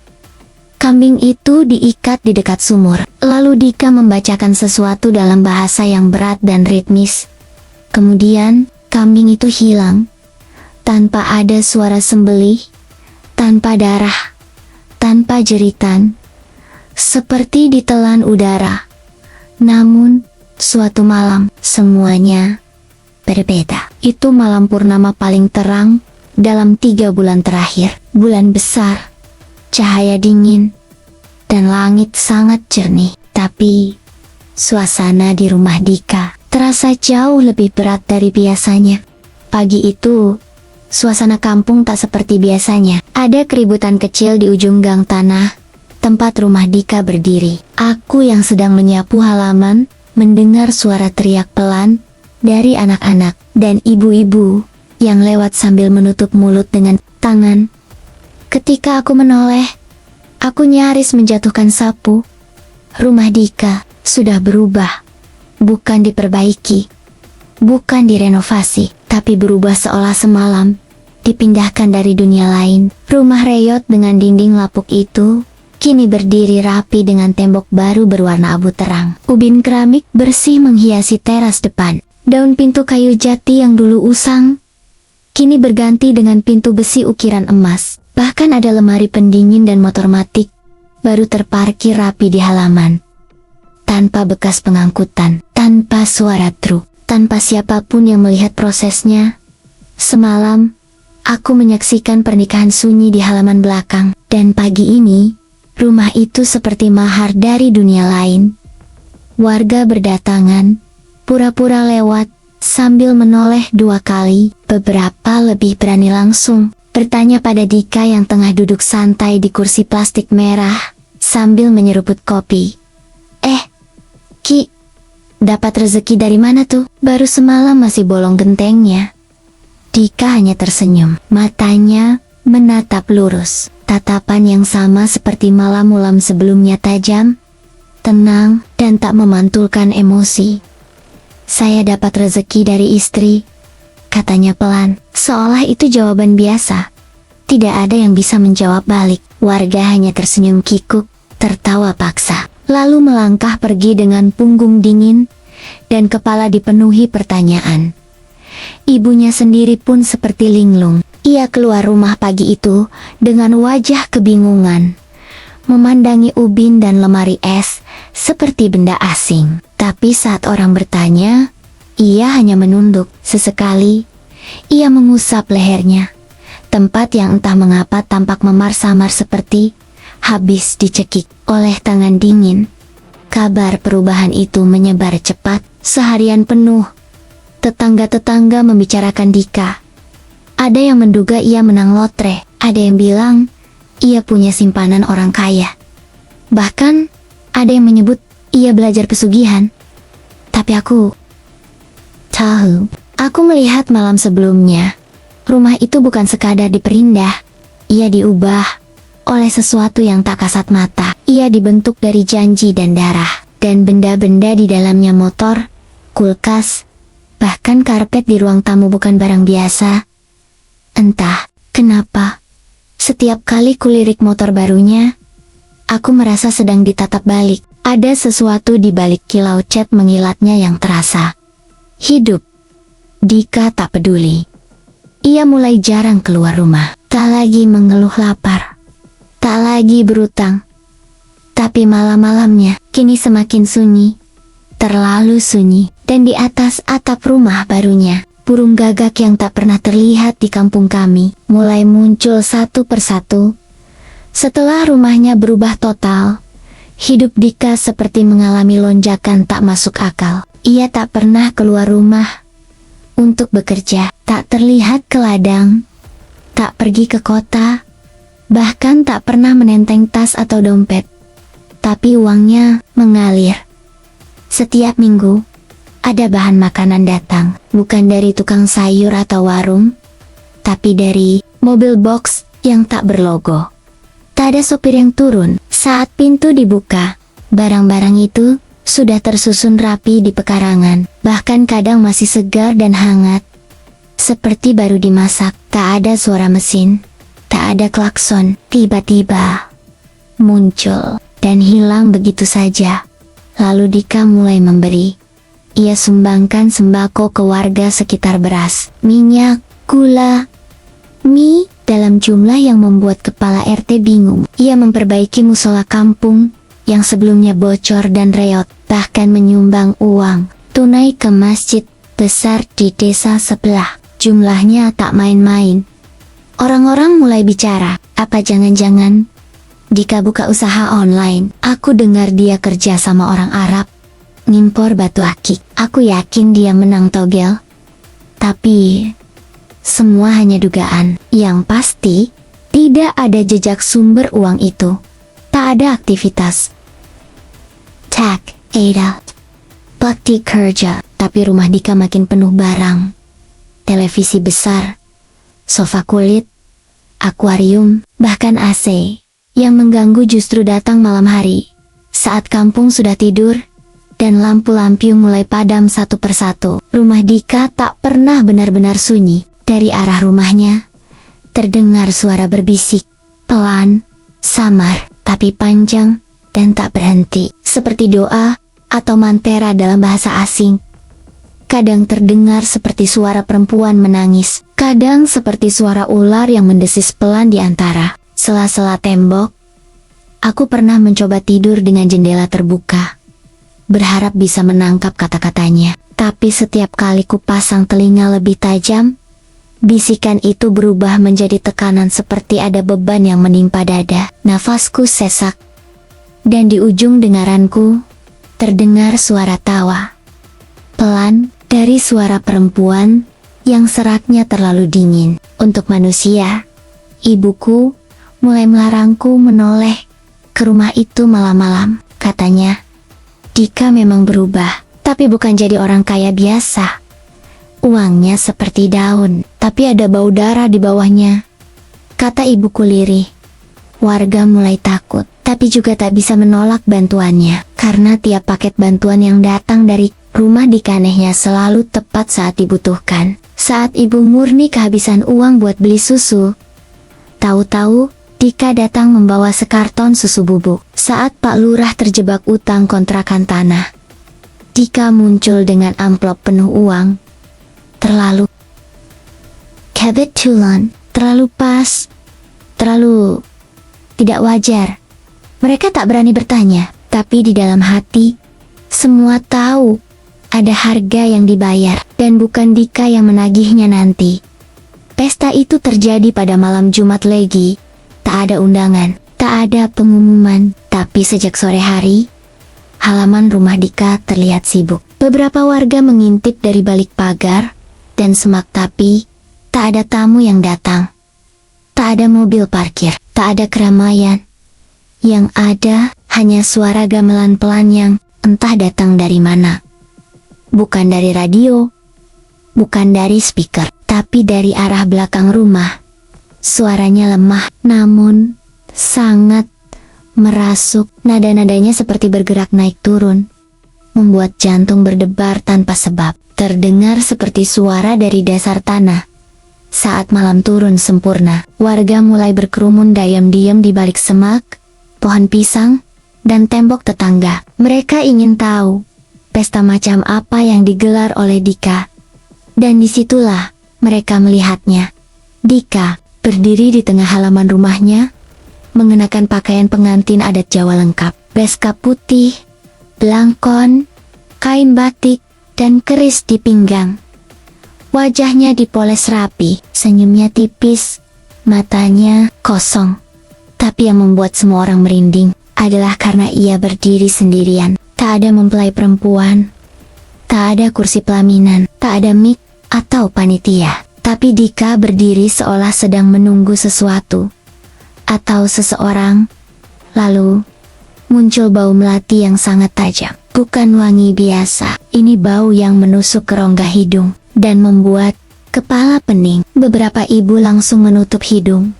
Kambing itu diikat di dekat sumur. Lalu Dika membacakan sesuatu dalam bahasa yang berat dan ritmis. Kemudian, kambing itu hilang. Tanpa ada suara sembelih, tanpa darah, tanpa jeritan. Seperti ditelan udara. Namun, suatu malam, semuanya berbeda. Itu malam purnama paling terang dalam 3 bulan terakhir. Bulan besar, cahaya dingin, dan langit sangat jernih. Tapi, suasana di rumah Dika terasa jauh lebih berat dari biasanya. Pagi itu, suasana kampung tak seperti biasanya. Ada keributan kecil di ujung gang tanah, tempat rumah Dika berdiri. Aku yang sedang menyapu halaman, mendengar suara teriak pelan dari anak-anak dan ibu-ibu yang lewat sambil menutup mulut dengan tangan. Ketika aku menoleh, aku nyaris menjatuhkan sapu. Rumah Dika sudah berubah. Bukan diperbaiki, bukan direnovasi, tapi berubah seolah semalam dipindahkan dari dunia lain. Rumah reyot dengan dinding lapuk itu kini berdiri rapi dengan tembok baru berwarna abu terang. Ubin keramik bersih menghiasi teras depan. Daun pintu kayu jati yang dulu usang kini berganti dengan pintu besi ukiran emas. Bahkan ada lemari pendingin dan motor matic baru terparkir rapi di halaman. Tanpa bekas pengangkutan, tanpa suara truk, tanpa siapapun yang melihat prosesnya. Semalam, aku menyaksikan pernikahan sunyi di halaman belakang. Dan pagi ini, rumah itu seperti mahar dari dunia lain. Warga berdatangan, pura-pura lewat, sambil menoleh 2 kali. Beberapa lebih berani langsung bertanya pada Dika yang tengah duduk santai di kursi plastik merah, sambil menyeruput kopi. Ki, dapat rezeki dari mana tuh? Baru semalam masih bolong gentengnya. Dika hanya tersenyum, matanya menatap lurus. Tatapan yang sama seperti malam-malam sebelumnya, tajam, tenang, dan tak memantulkan emosi. Saya dapat rezeki dari istri, katanya pelan, seolah itu jawaban biasa. Tidak ada yang bisa menjawab balik. Warga hanya tersenyum kikuk, tertawa paksa, lalu melangkah pergi dengan punggung dingin dan kepala dipenuhi pertanyaan. Ibunya sendiri pun seperti linglung. Ia keluar rumah pagi itu dengan wajah kebingungan, memandangi ubin dan lemari es seperti benda asing. Tapi saat orang bertanya, ia hanya menunduk. Sesekali, ia mengusap lehernya, tempat yang entah mengapa tampak memar-samar seperti habis dicekik oleh tangan dingin. Kabar perubahan itu menyebar cepat. Seharian penuh, tetangga-tetangga membicarakan Dika. Ada yang menduga ia menang lotre, ada yang bilang ia punya simpanan orang kaya. Bahkan, ada yang menyebut ia belajar pesugihan. Tapi aku tahu, aku melihat malam sebelumnya, rumah itu bukan sekadar diperindah, ia diubah oleh sesuatu yang tak kasat mata. Ia dibentuk dari janji dan darah, dan benda-benda di dalamnya, motor, kulkas, bahkan karpet di ruang tamu bukan barang biasa. Entah kenapa, setiap kali kulirik motor barunya, aku merasa sedang ditatap balik. Ada sesuatu di balik kilau cat mengilatnya yang terasa hidup. Dika tak peduli. Ia mulai jarang keluar rumah, tak lagi mengeluh lapar, tak lagi berutang. Tapi malam-malamnya kini semakin sunyi, terlalu sunyi. Dan di atas atap rumah barunya, burung gagak yang tak pernah terlihat di kampung kami mulai muncul satu persatu. Setelah rumahnya berubah total, hidup Dika seperti mengalami lonjakan tak masuk akal. Ia tak pernah keluar rumah, untuk bekerja, tak terlihat ke ladang, tak pergi ke kota, bahkan tak pernah menenteng tas atau dompet. Tapi uangnya mengalir. Setiap minggu, ada bahan makanan datang, bukan dari tukang sayur atau warung, tapi dari mobil box yang tak berlogo. Tak ada sopir yang turun. Saat pintu dibuka, barang-barang itu sudah tersusun rapi di pekarangan, bahkan kadang masih segar dan hangat, seperti baru dimasak. Tak ada suara mesin, tak ada klakson. Tiba-tiba muncul dan hilang begitu saja. Lalu Dika mulai memberi. Ia sumbangkan sembako ke warga sekitar, beras, minyak, gula, mie, dalam jumlah yang membuat kepala RT bingung. Ia memperbaiki musola kampung yang sebelumnya bocor dan reot, bahkan menyumbang uang tunai ke masjid besar di desa sebelah. Jumlahnya tak main-main. Orang-orang mulai bicara, apa jangan-jangan Dika buka usaha online? Aku dengar dia kerja sama orang Arab, ngimpor batu akik. Aku yakin dia menang togel. Tapi semua hanya dugaan. Yang pasti, tidak ada jejak sumber uang itu. Tak ada aktivitas. Tak ada bakti kerja. Tapi rumah Dika makin penuh barang. Televisi besar, sofa kulit, akuarium, bahkan AC. Yang mengganggu justru datang malam hari, saat kampung sudah tidur, dan lampu lampion mulai padam satu persatu. Rumah Dika tak pernah benar-benar sunyi. Dari arah rumahnya, terdengar suara berbisik, pelan, samar, tapi panjang, dan tak berhenti. Seperti doa, atau mantera dalam bahasa asing. Kadang terdengar seperti suara perempuan menangis, kadang seperti suara ular yang mendesis pelan di antara sela-sela tembok. Aku pernah mencoba tidur dengan jendela terbuka, berharap bisa menangkap kata-katanya. Tapi setiap kali ku pasang telinga lebih tajam, bisikan itu berubah menjadi tekanan, seperti ada beban yang menimpa dada. Nafasku sesak, dan di ujung dengaranku terdengar suara tawa pelan dari suara perempuan yang seraknya terlalu dingin. Untuk manusia, ibuku mulai melarangku menoleh ke rumah itu malam-malam. Katanya, Dika memang berubah, tapi bukan jadi orang kaya biasa. Uangnya seperti daun, tapi ada bau darah di bawahnya, kata ibuku lirih. Warga mulai takut, tapi juga tak bisa menolak bantuannya, karena tiap paket bantuan yang datang dari rumah Dika anehnya selalu tepat saat dibutuhkan. Saat ibu murni kehabisan uang buat beli susu, tahu-tahu Dika datang membawa sekarton susu bubuk. Saat Pak Lurah terjebak utang kontrakan tanah, Dika muncul dengan amplop penuh uang. Terlalu kebetulan, terlalu pas, terlalu tidak wajar. Mereka tak berani bertanya, tapi di dalam hati semua tahu ada harga yang dibayar, dan bukan Dika yang menagihnya nanti. Pesta itu terjadi pada malam Jumat Legi. Tak ada undangan, tak ada pengumuman, tapi sejak sore hari, halaman rumah Dika terlihat sibuk. Beberapa warga mengintip dari balik pagar dan semak, tapi tak ada tamu yang datang. Tak ada mobil parkir, tak ada keramaian. Yang ada hanya suara gamelan pelan yang entah datang dari mana. Bukan dari radio, bukan dari speaker, tapi dari arah belakang rumah. Suaranya lemah, namun sangat merasuk. Nada-nadanya seperti bergerak naik turun, membuat jantung berdebar tanpa sebab. Terdengar seperti suara dari dasar tanah. Saat malam turun sempurna, warga mulai berkerumun diam-diam di balik semak, pohon pisang, dan tembok tetangga. Mereka ingin tahu pesta macam apa yang digelar oleh Dika. Dan disitulah mereka melihatnya. Dika berdiri di tengah halaman rumahnya, mengenakan pakaian pengantin adat Jawa lengkap. Beskap putih, belangkon, kain batik, dan keris di pinggang. Wajahnya dipoles rapi, senyumnya tipis, matanya kosong. Tapi yang membuat semua orang merinding adalah karena ia berdiri sendirian. Tak ada mempelai perempuan, tak ada kursi pelaminan, tak ada mic atau panitia. Tapi Dika berdiri seolah sedang menunggu sesuatu atau seseorang. Lalu muncul bau melati yang sangat tajam. Bukan wangi biasa, ini bau yang menusuk ke rongga hidung dan membuat kepala pening. Beberapa ibu langsung menutup hidung.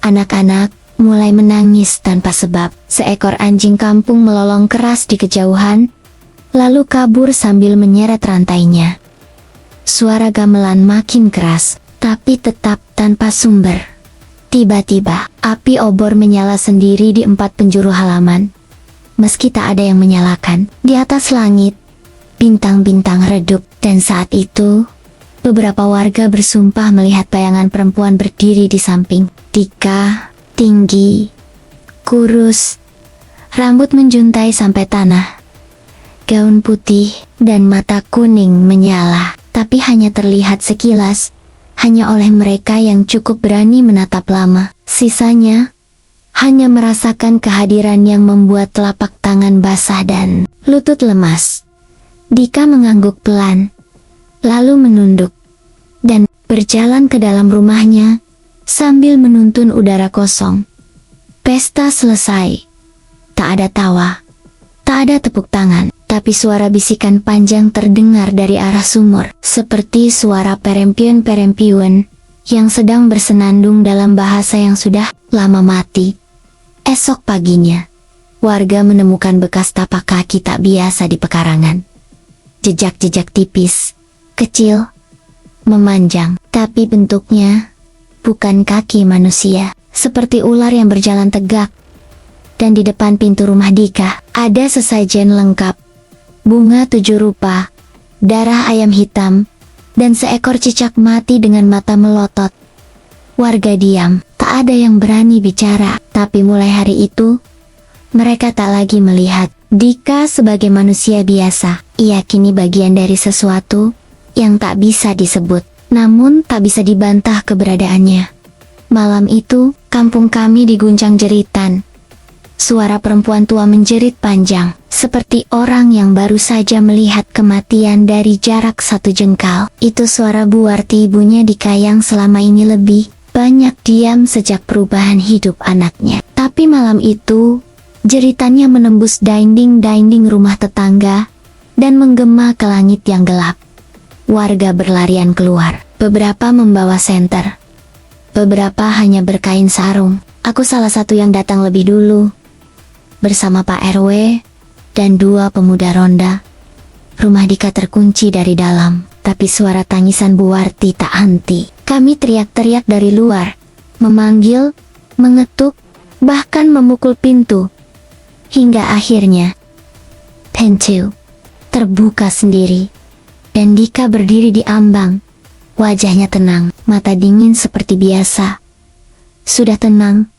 Anak-anak mulai menangis tanpa sebab. Seekor anjing kampung melolong keras di kejauhan, lalu kabur sambil menyeret rantainya. Suara gamelan makin keras, tapi tetap tanpa sumber. Tiba-tiba, api obor menyala sendiri di 4 penjuru halaman. Meski tak ada yang menyalakan, di atas langit, bintang-bintang redup. Dan saat itu, beberapa warga bersumpah melihat bayangan perempuan berdiri di samping Dika. Tinggi, kurus, rambut menjuntai sampai tanah, gaun putih, dan mata kuning menyala. Tapi hanya terlihat sekilas, hanya oleh mereka yang cukup berani menatap lama. Sisanya, hanya merasakan kehadiran yang membuat telapak tangan basah dan lutut lemas. Dika mengangguk pelan, lalu menunduk, dan berjalan ke dalam rumahnya, sambil menuntun udara kosong. Pesta selesai. Tak ada tawa, tak ada tepuk tangan. Tapi suara bisikan panjang terdengar dari arah sumur, seperti suara perempuan-perempuan yang sedang bersenandung dalam bahasa yang sudah lama mati. Esok paginya, warga menemukan bekas tapak kaki tak biasa di pekarangan. Jejak-jejak tipis, kecil, memanjang, tapi bentuknya bukan kaki manusia, seperti ular yang berjalan tegak. Dan di depan pintu rumah Dika, ada sesajen lengkap. Bunga 7 rupa, darah ayam hitam, dan seekor cicak mati dengan mata melotot. Warga diam, tak ada yang berani bicara. Tapi mulai hari itu, mereka tak lagi melihat Dika sebagai manusia biasa. Ia kini bagian dari sesuatu yang tak bisa disebut, namun tak bisa dibantah keberadaannya. Malam itu, kampung kami diguncang jeritan. Suara perempuan tua menjerit panjang, seperti orang yang baru saja melihat kematian dari jarak 1 jengkal. Itu suara Bu Warti, ibunya Dika yang selama ini lebih banyak diam sejak perubahan hidup anaknya. Tapi malam itu, jeritannya menembus dinding-dinding rumah tetangga dan menggema ke langit yang gelap. Warga berlarian keluar, beberapa membawa senter, beberapa hanya berkain sarung. Aku salah satu yang datang lebih dulu, bersama Pak RW dan 2 pemuda ronda. Rumah Dika terkunci dari dalam, tapi suara tangisan Bu Warti tak henti. Kami teriak-teriak dari luar, memanggil, mengetuk, bahkan memukul pintu. Hingga akhirnya, pintu terbuka sendiri, dan Dika berdiri di ambang. Wajahnya tenang, mata dingin seperti biasa. Sudah tenang,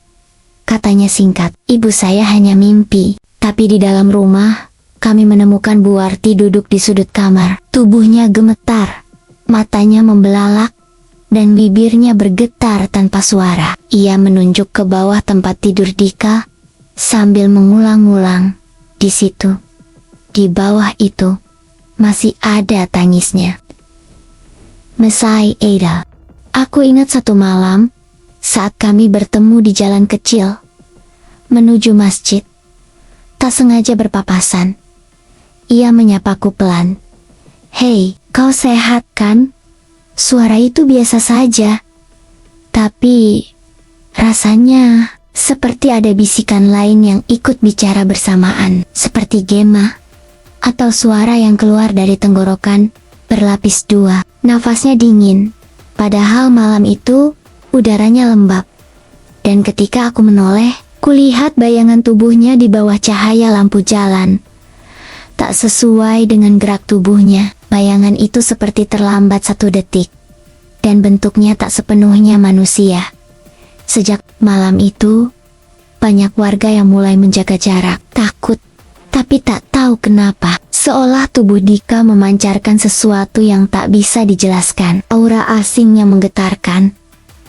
katanya singkat. Ibu saya hanya mimpi. Tapi di dalam rumah, kami menemukan Bu Warti duduk di sudut kamar. Tubuhnya gemetar, matanya membelalak, dan bibirnya bergetar tanpa suara. Ia menunjuk ke bawah tempat tidur Dika, sambil mengulang-ulang, di situ, di bawah itu, masih ada tangisnya. Mesai Ada. Aku ingat satu malam, saat kami bertemu di jalan kecil, menuju masjid, tak sengaja berpapasan. Ia menyapaku pelan. Hei, kau sehat kan? Suara itu biasa saja. Tapi, rasanya seperti ada bisikan lain yang ikut bicara bersamaan. Seperti gema, atau suara yang keluar dari tenggorokan, berlapis 2. Nafasnya dingin, padahal malam itu, udaranya lembab. Dan ketika aku menoleh, kulihat bayangan tubuhnya di bawah cahaya lampu jalan. Tak sesuai dengan gerak tubuhnya, bayangan itu seperti terlambat 1 detik. Dan bentuknya tak sepenuhnya manusia. Sejak malam itu, banyak warga yang mulai menjaga jarak, takut. Tapi tak tahu kenapa, seolah tubuh Dika memancarkan sesuatu yang tak bisa dijelaskan. Aura asing yang menggetarkan,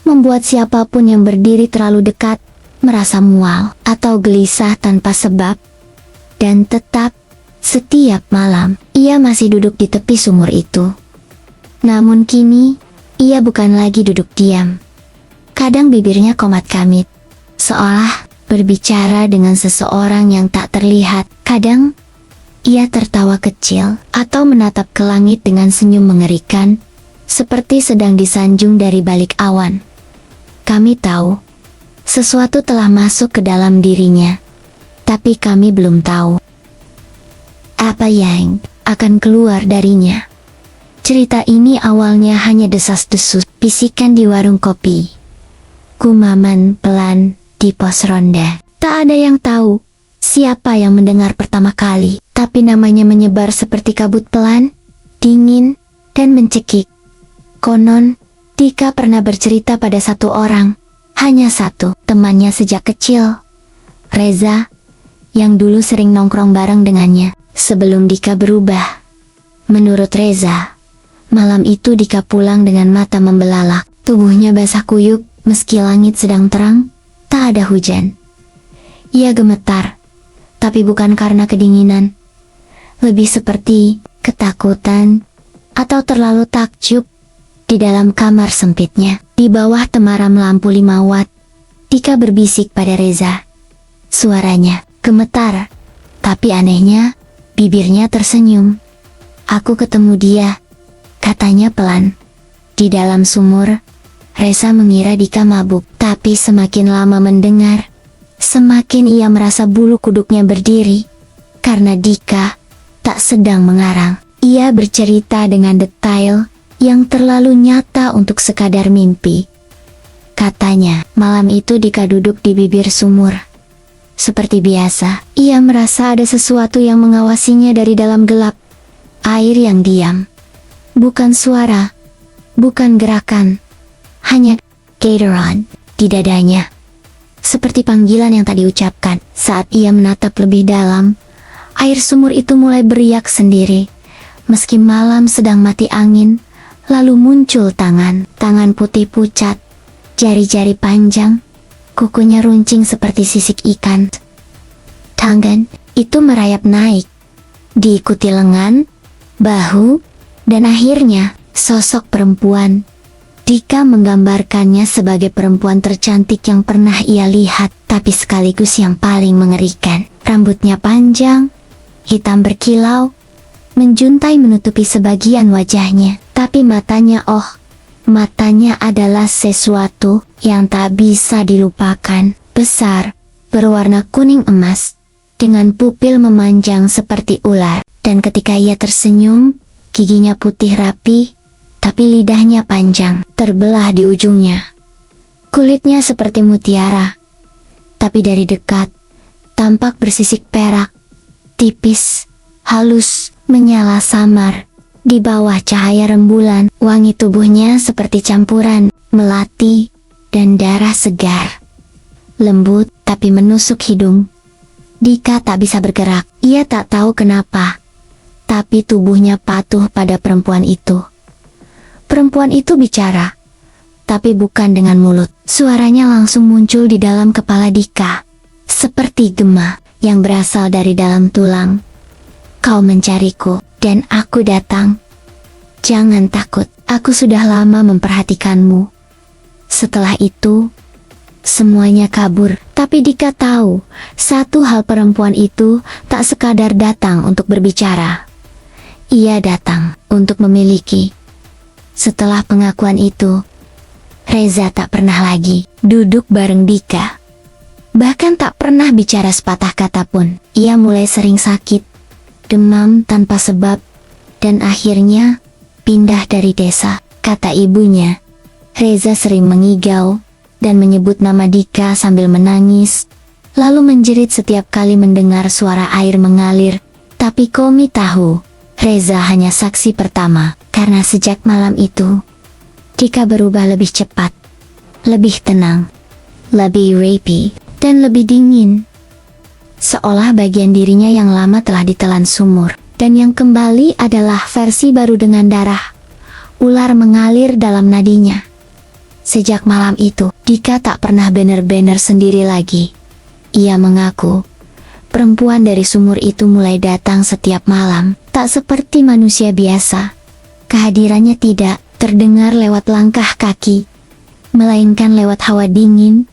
membuat siapapun yang berdiri terlalu dekat merasa mual atau gelisah tanpa sebab. Dan tetap, setiap malam, ia masih duduk di tepi sumur itu. Namun kini, ia bukan lagi duduk diam. Kadang bibirnya komat-kamit, seolah berbicara dengan seseorang yang tak terlihat. Kadang, ia tertawa kecil atau menatap ke langit dengan senyum mengerikan, seperti sedang disanjung dari balik awan. Kami tahu, sesuatu telah masuk ke dalam dirinya, tapi kami belum tahu apa yang akan keluar darinya. Cerita ini awalnya hanya desas-desus, bisikan di warung kopi, gumaman pelan di pos ronda. Tak ada yang tahu siapa yang mendengar pertama kali, tapi namanya menyebar seperti kabut pelan, dingin, dan mencekik. Konon, Dika pernah bercerita pada satu orang, hanya satu, temannya sejak kecil, Reza, yang dulu sering nongkrong bareng dengannya, sebelum Dika berubah. Menurut Reza, malam itu Dika pulang dengan mata membelalak, tubuhnya basah kuyup, meski langit sedang terang, tak ada hujan. Ia gemetar, tapi bukan karena kedinginan, lebih seperti ketakutan atau terlalu takjub. Di dalam kamar sempitnya, di bawah temaram lampu 5 watt, Dika berbisik pada Reza. Suaranya gemetar, tapi anehnya, bibirnya tersenyum. "Aku ketemu dia," katanya pelan. Di dalam sumur, Reza mengira Dika mabuk, tapi semakin lama mendengar, semakin ia merasa bulu kuduknya berdiri, karena Dika tak sedang mengarang. Ia bercerita dengan detail yang terlalu nyata untuk sekadar mimpi. Katanya, malam itu Dika duduk di bibir sumur. Seperti biasa, ia merasa ada sesuatu yang mengawasinya dari dalam gelap. Air yang diam. Bukan suara, bukan gerakan, hanya getaran di dadanya. Seperti panggilan yang tak diucapkan. Saat ia menatap lebih dalam, air sumur itu mulai beriak sendiri. Meski malam sedang mati angin, lalu muncul tangan putih pucat, jari-jari panjang, kukunya runcing seperti sisik ikan. Tangan itu merayap naik, diikuti lengan, bahu, dan akhirnya sosok perempuan. Dika menggambarkannya sebagai perempuan tercantik yang pernah ia lihat, tapi sekaligus yang paling mengerikan. Rambutnya panjang, hitam berkilau, menjuntai menutupi sebagian wajahnya, tapi matanya matanya adalah sesuatu yang tak bisa dilupakan. Besar, berwarna kuning emas, dengan pupil memanjang seperti ular, dan ketika ia tersenyum, giginya putih rapi, tapi lidahnya panjang, terbelah di ujungnya. Kulitnya seperti mutiara, tapi dari dekat, tampak bersisik perak, tipis, halus, menyala samar. Di bawah cahaya rembulan, wangi tubuhnya seperti campuran melati dan darah segar. Lembut, tapi menusuk hidung. Dika tak bisa bergerak, ia tak tahu kenapa, tapi tubuhnya patuh pada perempuan itu. Perempuan itu bicara, tapi bukan dengan mulut. Suaranya langsung muncul di dalam kepala Dika, seperti gema yang berasal dari dalam tulang. "Kau mencariku, dan aku datang. Jangan takut, aku sudah lama memperhatikanmu." Setelah itu, semuanya kabur. Tapi Dika tahu, satu hal, perempuan itu tak sekadar datang untuk berbicara. Ia datang untuk memiliki. Setelah pengakuan itu, Reza tak pernah lagi duduk bareng Dika. Bahkan tak pernah bicara sepatah kata pun. Ia mulai sering sakit, demam tanpa sebab, dan akhirnya pindah dari desa. Kata ibunya, Reza sering mengigau dan menyebut nama Dika sambil menangis, lalu menjerit setiap kali mendengar suara air mengalir. Tapi Komi tahu, Reza hanya saksi pertama, karena sejak malam itu, Dika berubah lebih cepat, lebih tenang, lebih rapey, dan lebih dingin. Seolah bagian dirinya yang lama telah ditelan sumur, dan yang kembali adalah versi baru dengan darah. Ular mengalir dalam nadinya. Sejak malam itu, Dika tak pernah benar-benar sendiri lagi. Ia mengaku, perempuan dari sumur itu mulai datang setiap malam, tak seperti manusia biasa. Kehadirannya tidak terdengar lewat langkah kaki, melainkan lewat hawa dingin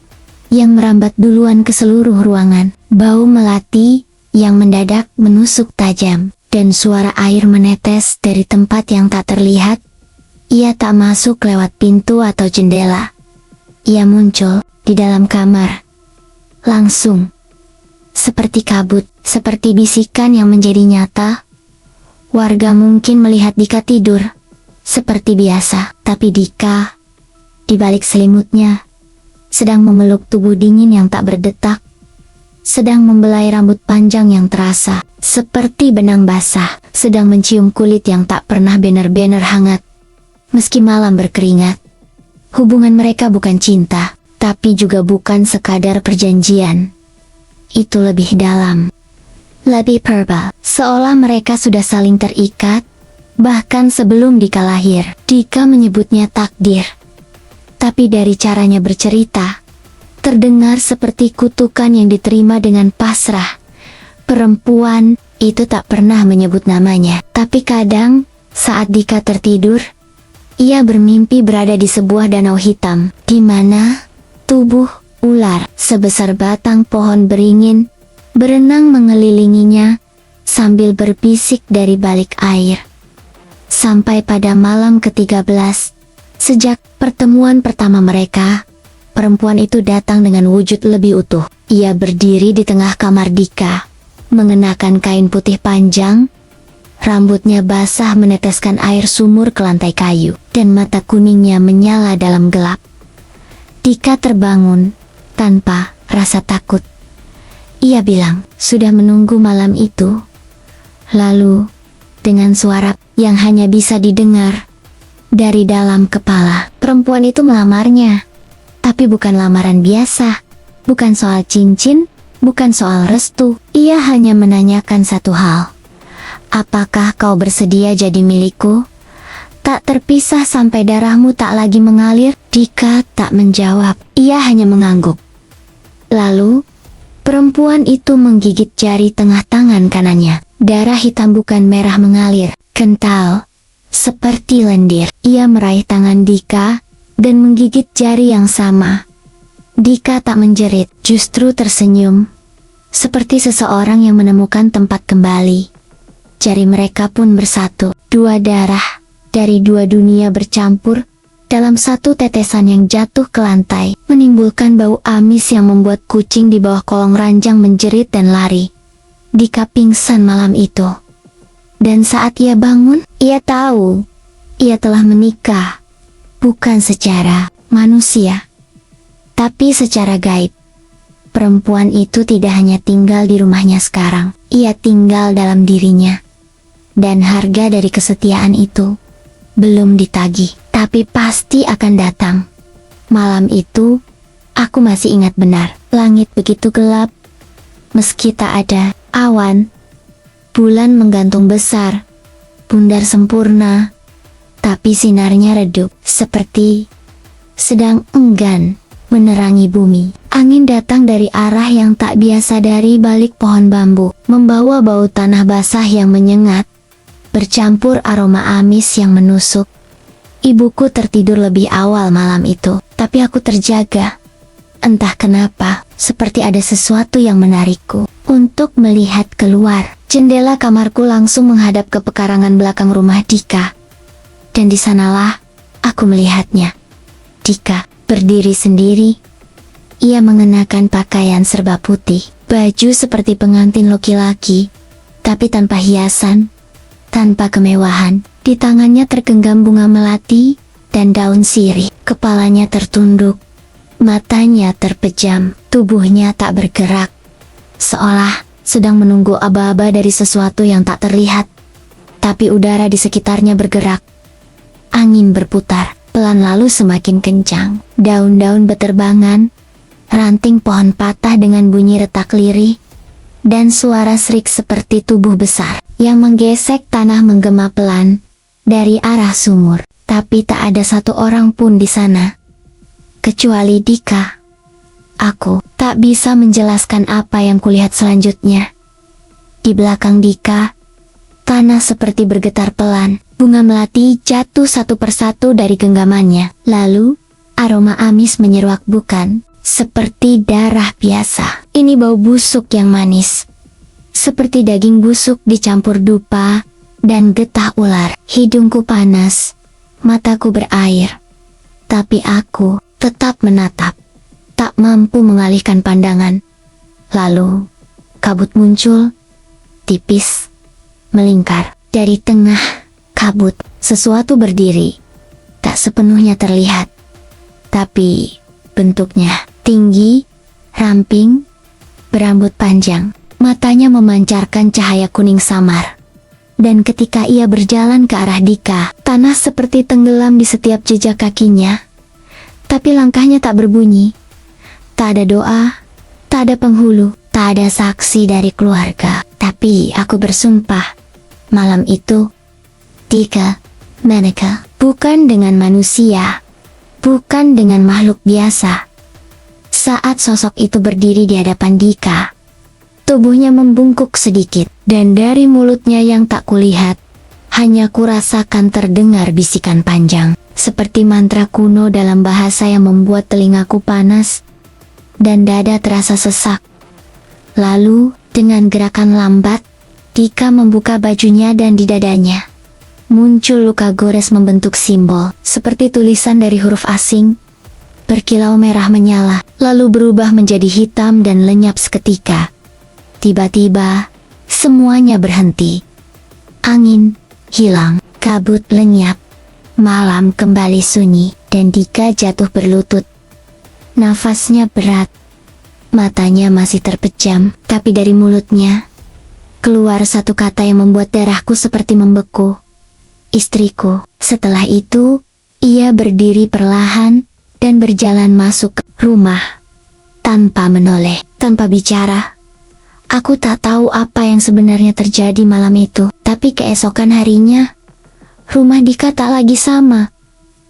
yang merambat duluan ke seluruh ruangan. Bau melati yang mendadak menusuk tajam, dan suara air menetes dari tempat yang tak terlihat. Ia tak masuk lewat pintu atau jendela. Ia muncul di dalam kamar. Langsung. Seperti kabut, seperti bisikan yang menjadi nyata. Warga mungkin melihat Dika tidur seperti biasa, tapi Dika, di balik selimutnya, sedang memeluk tubuh dingin yang tak berdetak, sedang membelai rambut panjang yang terasa seperti benang basah, sedang mencium kulit yang tak pernah benar-benar hangat. Meski malam berkeringat, hubungan mereka bukan cinta, tapi juga bukan sekadar perjanjian. Itu lebih dalam, lebih verbal, seolah mereka sudah saling terikat, bahkan sebelum Dika lahir. Dika menyebutnya takdir, tapi dari caranya bercerita, terdengar seperti kutukan yang diterima dengan pasrah. Perempuan itu tak pernah menyebut namanya, tapi kadang, saat Dika tertidur, ia bermimpi berada di sebuah danau hitam, di mana tubuh ular sebesar batang pohon beringin berenang mengelilinginya sambil berbisik dari balik air. Sampai pada malam ke-13, sejak pertemuan pertama mereka, perempuan itu datang dengan wujud lebih utuh. Ia berdiri di tengah kamar Dika, mengenakan kain putih panjang, rambutnya basah meneteskan air sumur ke lantai kayu, dan mata kuningnya menyala dalam gelap. Dika terbangun tanpa rasa takut. Ia bilang, sudah menunggu malam itu. Lalu, dengan suara yang hanya bisa didengar dari dalam kepala, perempuan itu melamarnya. Tapi bukan lamaran biasa, bukan soal cincin, bukan soal restu. Ia hanya menanyakan satu hal. Apakah kau bersedia jadi milikku? Tak terpisah sampai darahmu tak lagi mengalir? Dika tak menjawab, ia hanya mengangguk. Lalu, perempuan itu menggigit jari tengah tangan kanannya. Darah hitam bukan merah mengalir, kental, seperti lendir. Ia meraih tangan Dika dan menggigit jari yang sama. Dika tak menjerit, justru tersenyum, seperti seseorang yang menemukan tempat kembali. Jari mereka pun bersatu. Dua darah dari dua dunia bercampur dalam satu tetesan yang jatuh ke lantai, menimbulkan bau amis yang membuat kucing di bawah kolong ranjang menjerit dan lari. Dika pingsan malam itu. Dan saat ia bangun, ia tahu ia telah menikah. Bukan secara manusia, tapi secara gaib. Perempuan itu tidak hanya tinggal di rumahnya sekarang, ia tinggal dalam dirinya. Dan harga dari kesetiaan itu belum ditagih, tapi pasti akan datang. Malam itu, aku masih ingat benar. Langit begitu gelap, meski tak ada awan. Bulan menggantung besar, bundar sempurna, tapi sinarnya redup, seperti sedang enggan menerangi bumi. Angin datang dari arah yang tak biasa dari balik pohon bambu, membawa bau tanah basah yang menyengat, bercampur aroma amis yang menusuk. Ibuku tertidur lebih awal malam itu, tapi aku terjaga. Entah kenapa, seperti ada sesuatu yang menarikku untuk melihat keluar. Jendela kamarku langsung menghadap ke pekarangan belakang rumah Dika. Dan di sanalah aku melihatnya. Dika berdiri sendiri. Ia mengenakan pakaian serba putih, baju seperti pengantin laki-laki, tapi tanpa hiasan, tanpa kemewahan. Di tangannya tergenggam bunga melati dan daun sirih. Kepalanya tertunduk, matanya terpejam, tubuhnya tak bergerak, seolah sedang menunggu aba-aba dari sesuatu yang tak terlihat. Tapi udara di sekitarnya bergerak. Angin berputar, pelan lalu semakin kencang. Daun-daun beterbangan, ranting pohon patah dengan bunyi retak lirih, dan suara serik seperti tubuh besar yang menggesek tanah menggema pelan dari arah sumur. Tapi tak ada satu orang pun di sana, kecuali Dika. Aku tak bisa menjelaskan apa yang kulihat selanjutnya. Di belakang Dika, Tanah seperti bergetar pelan. Bunga melati jatuh satu persatu dari genggamannya. Lalu, aroma amis menyeruak bukan seperti darah biasa. Ini bau busuk yang manis. Seperti daging busuk dicampur dupa dan getah ular. Hidungku panas, mataku berair. Tapi aku tetap menatap, tak mampu mengalihkan pandangan. Lalu, kabut muncul, tipis, melingkar. Dari tengah kabut, sesuatu berdiri. Tak sepenuhnya terlihat, tapi bentuknya tinggi, ramping, berambut panjang. Matanya memancarkan cahaya kuning samar. Dan ketika ia berjalan ke arah Dika, tanah seperti tenggelam di setiap jejak kakinya. Tapi langkahnya tak berbunyi. Tak ada doa, tak ada penghulu, tak ada saksi dari keluarga. Tapi aku bersumpah, malam itu, Dika menikah bukan dengan manusia, bukan dengan makhluk biasa. Saat sosok itu berdiri di hadapan Dika, tubuhnya membungkuk sedikit, dan dari mulutnya yang tak kulihat, hanya kurasakan terdengar bisikan panjang, seperti mantra kuno dalam bahasa yang membuat telingaku panas, dan dada terasa sesak. Lalu, dengan gerakan lambat, Dika membuka bajunya dan di dadanya muncul luka gores membentuk simbol, seperti tulisan dari huruf asing, berkilau merah menyala, lalu berubah menjadi hitam dan lenyap seketika. Tiba-tiba, semuanya berhenti. Angin hilang, kabut lenyap, malam kembali sunyi, dan Dika jatuh berlutut. Nafasnya berat, matanya masih terpejam, tapi dari mulutnya keluar satu kata yang membuat darahku seperti membeku. Istriku. Setelah itu, ia berdiri perlahan dan berjalan masuk ke rumah. Tanpa menoleh, tanpa bicara. Aku tak tahu apa yang sebenarnya terjadi malam itu, tapi keesokan harinya, rumah Dika tak lagi sama.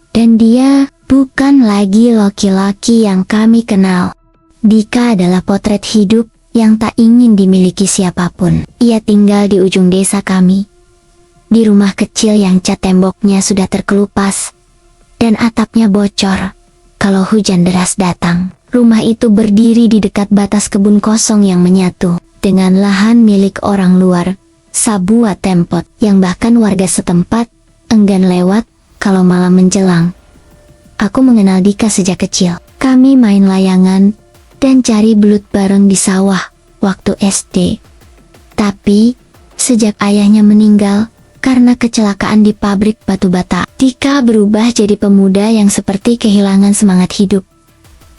Dan dia bukan lagi laki-laki yang kami kenal. Dika adalah potret hidup yang tak ingin dimiliki siapapun. Ia tinggal di ujung desa kami, di rumah kecil yang cat temboknya sudah terkelupas, dan atapnya bocor kalau hujan deras datang. Rumah itu berdiri di dekat batas kebun kosong yang menyatu dengan lahan milik orang luar, sebuah tempat yang bahkan warga setempat enggan lewat kalau malam menjelang. Aku mengenal Dika sejak kecil. Kami main layangan dan cari belut bareng di sawah waktu SD. Tapi, sejak ayahnya meninggal karena kecelakaan di pabrik batu bata, Dika berubah jadi pemuda yang seperti kehilangan semangat hidup.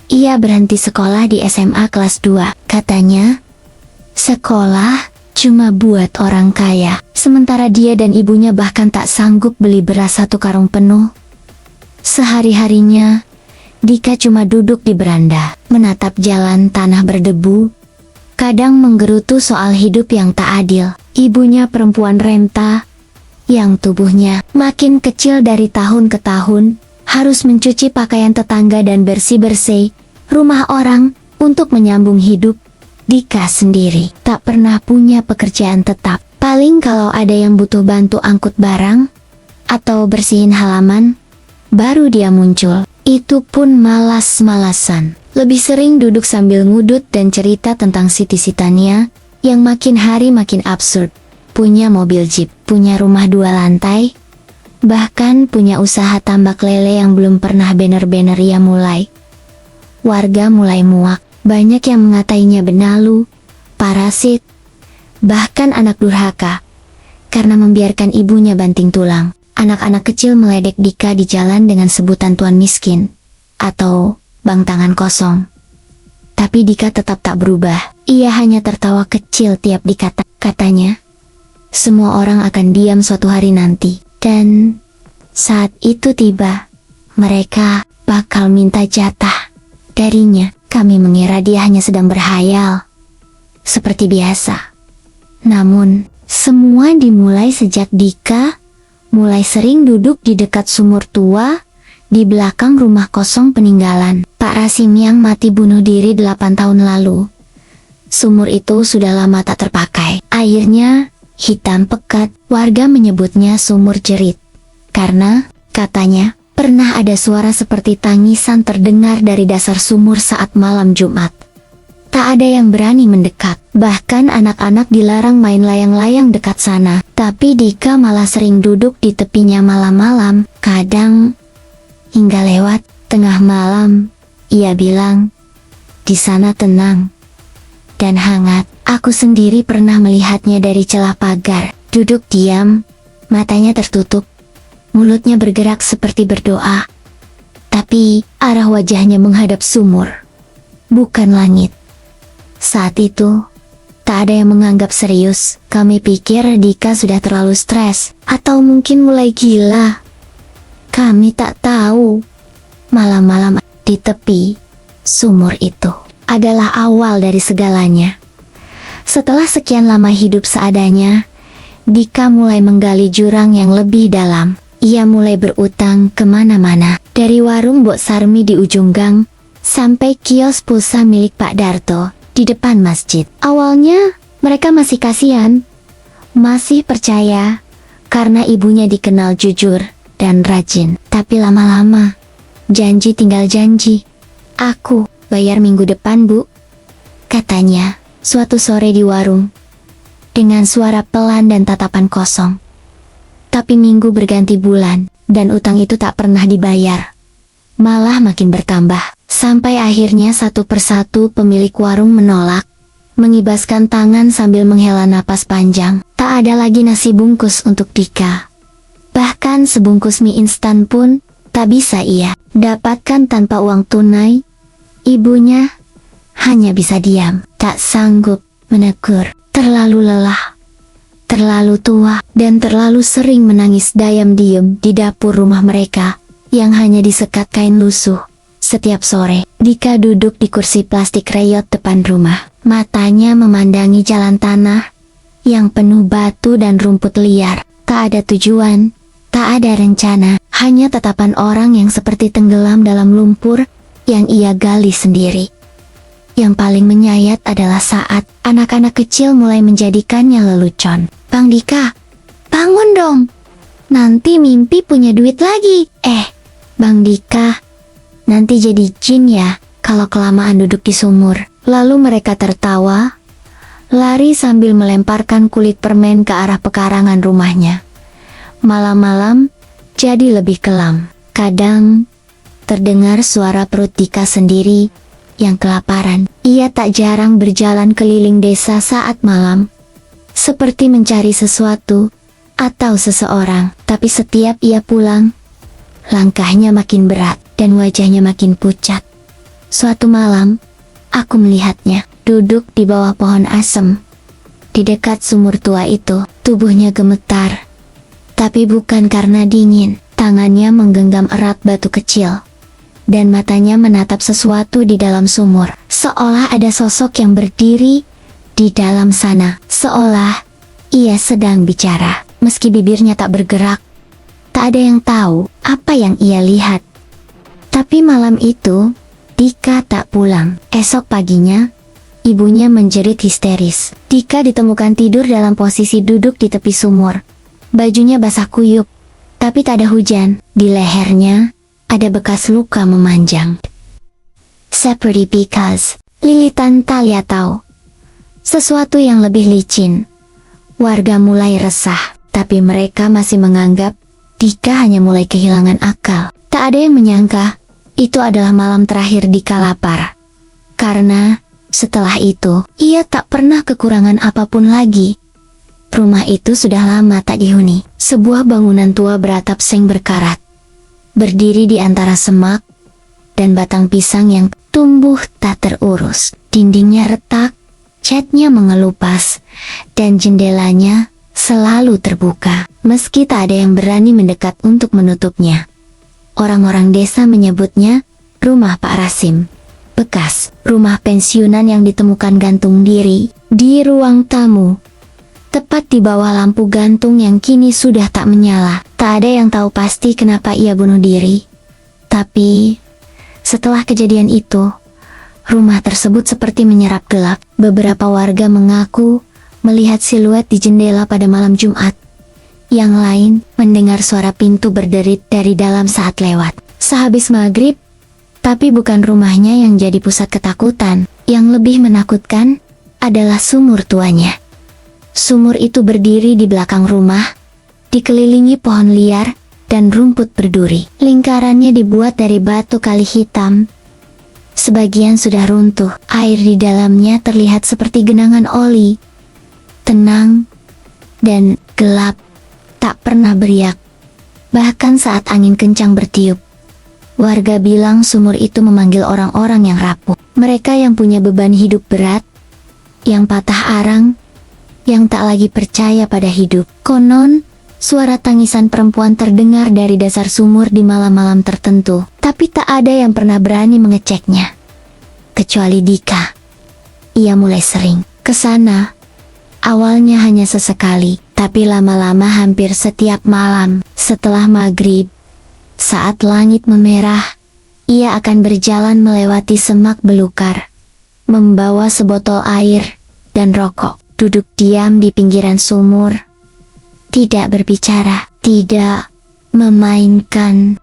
Ia berhenti sekolah di SMA kelas 2. Katanya, sekolah cuma buat orang kaya. Sementara dia dan ibunya bahkan tak sanggup beli beras 1 karung penuh. Sehari-harinya, Dika cuma duduk di beranda, menatap jalan tanah berdebu, kadang menggerutu soal hidup yang tak adil. Ibunya perempuan renta, yang tubuhnya makin kecil dari tahun ke tahun, harus mencuci pakaian tetangga dan bersih-bersih rumah orang untuk menyambung hidup. Dika sendiri tak pernah punya pekerjaan tetap. Paling kalau ada yang butuh bantu angkut barang, atau bersihin halaman, baru dia muncul. Itu pun malas-malasan. Lebih sering duduk sambil ngudut dan cerita tentang siti-sitannya, yang makin hari makin absurd. Punya mobil jeep, punya rumah 2 lantai, bahkan punya usaha tambak lele yang belum pernah banner-banner ia mulai. Warga mulai muak, banyak yang mengatainya benalu, parasit, bahkan anak durhaka, karena membiarkan ibunya banting tulang. Anak-anak kecil meledek Dika di jalan dengan sebutan tuan miskin, atau bang tangan kosong. Tapi Dika tetap tak berubah. Ia hanya tertawa kecil tiap katanya. Semua orang akan diam suatu hari nanti. Dan saat itu tiba, mereka bakal minta jatah darinya. Kami mengira dia hanya sedang berhayal, seperti biasa. Namun, semua dimulai sejak Dika mulai sering duduk di dekat sumur tua di belakang rumah kosong peninggalan Pak Rasim yang mati bunuh diri 8 tahun lalu. Sumur itu sudah lama tak terpakai. Airnya hitam pekat. Warga menyebutnya sumur jerit. Karena, katanya, pernah ada suara seperti tangisan terdengar dari dasar sumur saat malam Jumat. Tak ada yang berani mendekat. Bahkan anak-anak dilarang main layang-layang dekat sana. Tapi Dika malah sering duduk di tepinya malam-malam. Kadang, hingga lewat tengah malam, ia bilang, di sana tenang dan hangat. Aku sendiri pernah melihatnya dari celah pagar. Duduk diam, matanya tertutup, mulutnya bergerak seperti berdoa. Tapi, arah wajahnya menghadap sumur, bukan langit. Saat itu, tak ada yang menganggap serius. Kami pikir Dika sudah terlalu stres, atau mungkin mulai gila. Kami tak tahu. Malam-malam di tepi sumur itu adalah awal dari segalanya. Setelah sekian lama hidup seadanya, Dika mulai menggali jurang yang lebih dalam. Ia mulai berutang kemana-mana, dari warung Mbok Sarmi di ujung gang, sampai kios pulsa milik Pak Darto di depan masjid. Awalnya, mereka masih kasihan, masih percaya, karena ibunya dikenal jujur dan rajin. Tapi lama-lama, janji tinggal janji. Aku bayar minggu depan, Bu, katanya, suatu sore di warung, dengan suara pelan dan tatapan kosong. Tapi minggu berganti bulan, dan utang itu tak pernah dibayar. Malah makin bertambah, sampai akhirnya satu persatu pemilik warung menolak, mengibaskan tangan sambil menghela napas panjang. Tak ada lagi nasi bungkus untuk Dika. Bahkan sebungkus mie instan pun, tak bisa ia dapatkan tanpa uang tunai. Ibunya hanya bisa diam, tak sanggup menegur. Terlalu lelah, terlalu tua, dan terlalu sering menangis diam-diam di dapur rumah mereka, yang hanya disekat kain lusuh. Setiap sore, Dika duduk di kursi plastik reyot depan rumah. Matanya memandangi jalan tanah yang penuh batu dan rumput liar. Tak ada tujuan, tak ada rencana, hanya tatapan orang yang seperti tenggelam dalam lumpur yang ia gali sendiri. Yang paling menyayat adalah saat anak-anak kecil mulai menjadikannya lelucon. Bang Dika, bangun dong. Nanti mimpi punya duit lagi. Bang Dika, nanti jadi jin ya kalau kelamaan duduk di sumur. Lalu mereka tertawa, lari sambil melemparkan kulit permen ke arah pekarangan rumahnya. Malam-malam jadi lebih kelam. Kadang terdengar suara perut Dika sendiri yang kelaparan. Ia tak jarang berjalan keliling desa saat malam, seperti mencari sesuatu atau seseorang. Tapi setiap ia pulang, langkahnya makin berat dan wajahnya makin pucat. Suatu malam, aku melihatnya duduk di bawah pohon asem di dekat sumur tua itu. Tubuhnya gemetar, tapi bukan karena dingin. Tangannya menggenggam erat batu kecil, dan matanya menatap sesuatu di dalam sumur. Seolah ada sosok yang berdiri di dalam sana. Seolah ia sedang bicara, meski bibirnya tak bergerak. Tak ada yang tahu apa yang ia lihat. Tapi malam itu, Dika tak pulang. Esok paginya, ibunya menjerit histeris. Dika ditemukan tidur dalam posisi duduk di tepi sumur. Bajunya basah kuyup, tapi tak ada hujan. Di lehernya, ada bekas luka memanjang. Seperti because, lilitan talia tahu. Sesuatu yang lebih licin. Warga mulai resah, tapi mereka masih menganggap Dika hanya mulai kehilangan akal. Tak ada yang menyangka, itu adalah malam terakhir Dika lapar. Karena, setelah itu, ia tak pernah kekurangan apapun lagi. Rumah itu sudah lama tak dihuni. Sebuah bangunan tua beratap seng berkarat, berdiri di antara semak dan batang pisang yang tumbuh tak terurus. Dindingnya retak, catnya mengelupas, dan jendelanya selalu terbuka, meski tak ada yang berani mendekat untuk menutupnya. Orang-orang desa menyebutnya rumah Pak Rasim, bekas rumah pensiunan yang ditemukan gantung diri di ruang tamu, tepat di bawah lampu gantung yang kini sudah tak menyala. Tak ada yang tahu pasti kenapa ia bunuh diri. Tapi, setelah kejadian itu, rumah tersebut seperti menyerap gelap. Beberapa warga mengaku melihat siluet di jendela pada malam Jumat. Yang lain mendengar suara pintu berderit dari dalam saat lewat. Sehabis maghrib, tapi bukan rumahnya yang jadi pusat ketakutan. Yang lebih menakutkan adalah sumur tuanya. Sumur itu berdiri di belakang rumah, dikelilingi pohon liar dan rumput berduri. Lingkarannya dibuat dari batu kali hitam. Sebagian sudah runtuh, air di dalamnya terlihat seperti genangan oli. Tenang dan gelap, tak pernah beriak. Bahkan saat angin kencang bertiup, warga bilang sumur itu memanggil orang-orang yang rapuh. Mereka yang punya beban hidup berat, yang patah arang, yang tak lagi percaya pada hidup. Konon, suara tangisan perempuan terdengar dari dasar sumur di malam-malam tertentu, tapi tak ada yang pernah berani mengeceknya. Kecuali Dika. Ia mulai sering ke sana. Awalnya hanya sesekali, tapi lama-lama hampir setiap malam. Setelah maghrib, saat langit memerah, ia akan berjalan melewati semak belukar, membawa sebotol air dan rokok, duduk diam di pinggiran sumur, tidak berbicara, tidak memainkan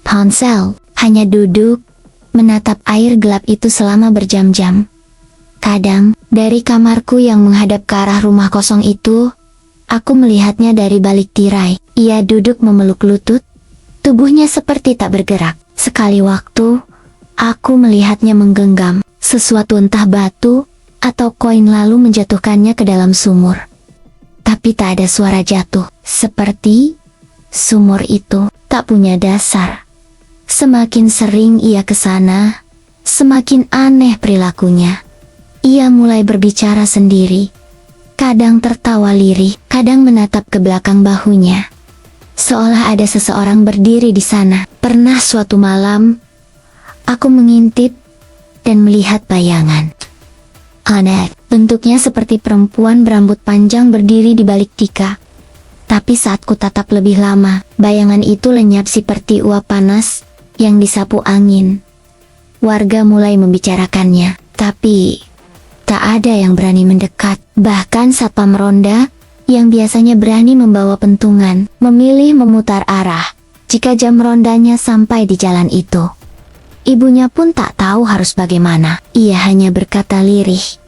ponsel, hanya duduk, menatap air gelap itu selama berjam-jam. Kadang, dari kamarku yang menghadap ke arah rumah kosong itu, aku melihatnya dari balik tirai. Ia duduk memeluk lutut, tubuhnya seperti tak bergerak. Sekali waktu, aku melihatnya menggenggam sesuatu, entah batu atau koin, lalu menjatuhkannya ke dalam sumur. Tapi tak ada suara jatuh, seperti sumur itu tak punya dasar. Semakin sering ia ke sana, semakin aneh perilakunya. Ia mulai berbicara sendiri. Kadang tertawa lirih, kadang menatap ke belakang bahunya. Seolah ada seseorang berdiri di sana. Pernah suatu malam, aku mengintip dan melihat bayangan. Aneh, bentuknya seperti perempuan berambut panjang berdiri di balik Dika. Tapi saat ku tatap lebih lama, bayangan itu lenyap seperti uap panas yang disapu angin. Warga mulai membicarakannya, tapi tak ada yang berani mendekat. Bahkan satpam ronda, yang biasanya berani membawa pentungan, memilih memutar arah jika jam rondanya sampai di jalan itu. Ibunya pun tak tahu harus bagaimana. Ia hanya berkata lirih,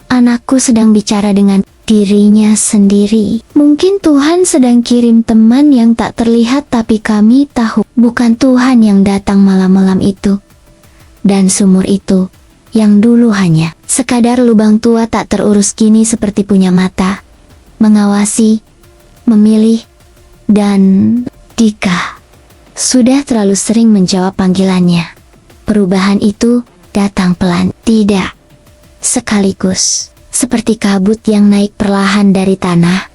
"Anakku sedang bicara dengan dirinya sendiri. Mungkin Tuhan sedang kirim teman yang tak terlihat, tapi kami tahu bukan Tuhan yang datang malam-malam itu." Dan sumur itu, yang dulu hanya sekadar lubang tua tak terurus, kini seperti punya mata, mengawasi, memilih, dan Dika sudah terlalu sering menjawab panggilannya. Perubahan itu datang pelan, tidak sekaligus, seperti kabut yang naik perlahan dari tanah,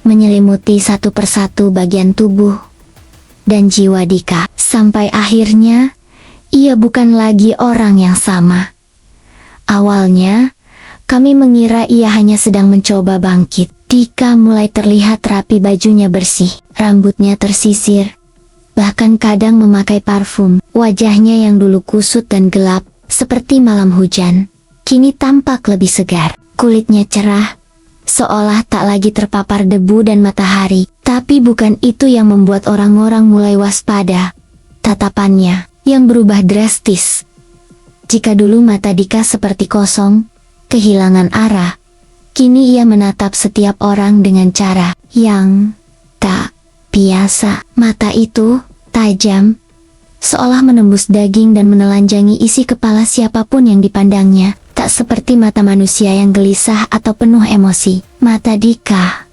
menyelimuti satu persatu bagian tubuh dan jiwa Dika, sampai akhirnya ia bukan lagi orang yang sama. Awalnya, kami mengira ia hanya sedang mencoba bangkit. Dika mulai terlihat rapi, bajunya bersih, rambutnya tersisir, bahkan kadang memakai parfum. Wajahnya yang dulu kusut dan gelap, seperti malam hujan, kini tampak lebih segar. Kulitnya cerah, seolah tak lagi terpapar debu dan matahari. Tapi bukan itu yang membuat orang-orang mulai waspada. Tatapannya yang berubah drastis. Jika dulu mata Dika seperti kosong, kehilangan arah, kini ia menatap setiap orang dengan cara yang tak biasa. Mata itu tajam, seolah menembus daging dan menelanjangi isi kepala siapapun yang dipandangnya. Tak seperti mata manusia yang gelisah atau penuh emosi. Mata Dika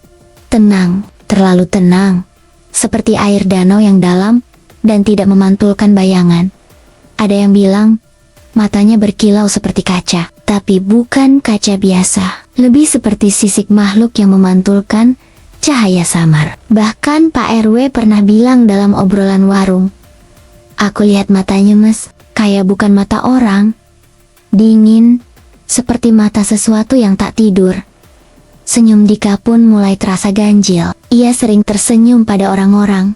tenang, terlalu tenang, seperti air danau yang dalam dan tidak memantulkan bayangan. Ada yang bilang matanya berkilau seperti kaca, tapi bukan kaca biasa, lebih seperti sisik makhluk yang memantulkan cahaya samar. Bahkan Pak RW pernah bilang dalam obrolan warung, "Aku lihat matanya, Mas, kayak bukan mata orang. Dingin, seperti mata sesuatu yang tak tidur." Senyum Dika pun mulai terasa ganjil. Ia sering tersenyum pada orang-orang,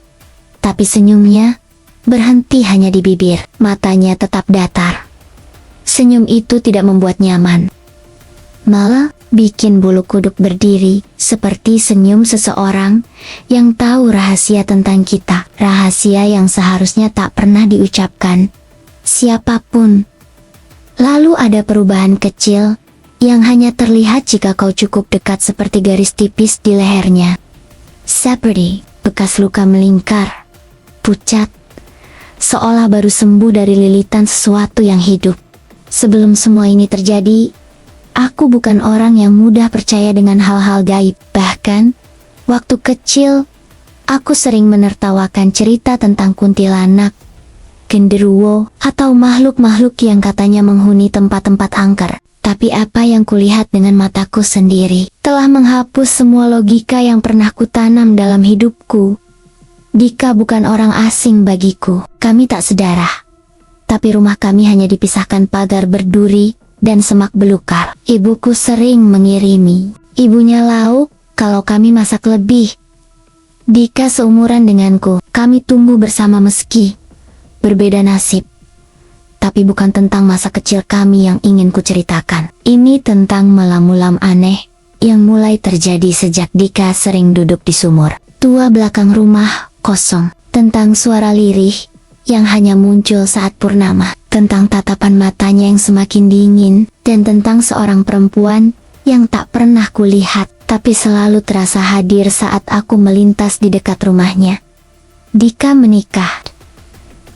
tapi senyumnya berhenti hanya di bibir. Matanya tetap datar. Senyum itu tidak membuat nyaman, malah bikin bulu kuduk berdiri, seperti senyum seseorang yang tahu rahasia tentang kita, rahasia yang seharusnya tak pernah diucapkan siapapun. Lalu ada perubahan kecil yang hanya terlihat jika kau cukup dekat, seperti garis tipis di lehernya. Seperti bekas luka melingkar, pucat, seolah baru sembuh dari lilitan sesuatu yang hidup. Sebelum semua ini terjadi, aku bukan orang yang mudah percaya dengan hal-hal gaib. Bahkan, waktu kecil, aku sering menertawakan cerita tentang kuntilanak, genderuwo, atau makhluk-makhluk yang katanya menghuni tempat-tempat angker. Tapi apa yang kulihat dengan mataku sendiri telah menghapus semua logika yang pernah kutanam dalam hidupku. Dika bukan orang asing bagiku. Kami tak sedarah, tapi rumah kami hanya dipisahkan pagar berduri dan semak belukar. Ibuku sering mengirimi ibunya lauk kalau kami masak lebih. Dika seumuran denganku. Kami tumbuh bersama meski berbeda nasib. Tapi bukan tentang masa kecil kami yang ingin kuceritakan. Ini tentang malam-malam aneh yang mulai terjadi sejak Dika sering duduk di sumur tua belakang rumah kosong. Tentang suara lirih yang hanya muncul saat purnama. Tentang tatapan matanya yang semakin dingin. Dan tentang seorang perempuan yang tak pernah kulihat, tapi selalu terasa hadir saat aku melintas di dekat rumahnya. Dika menikah.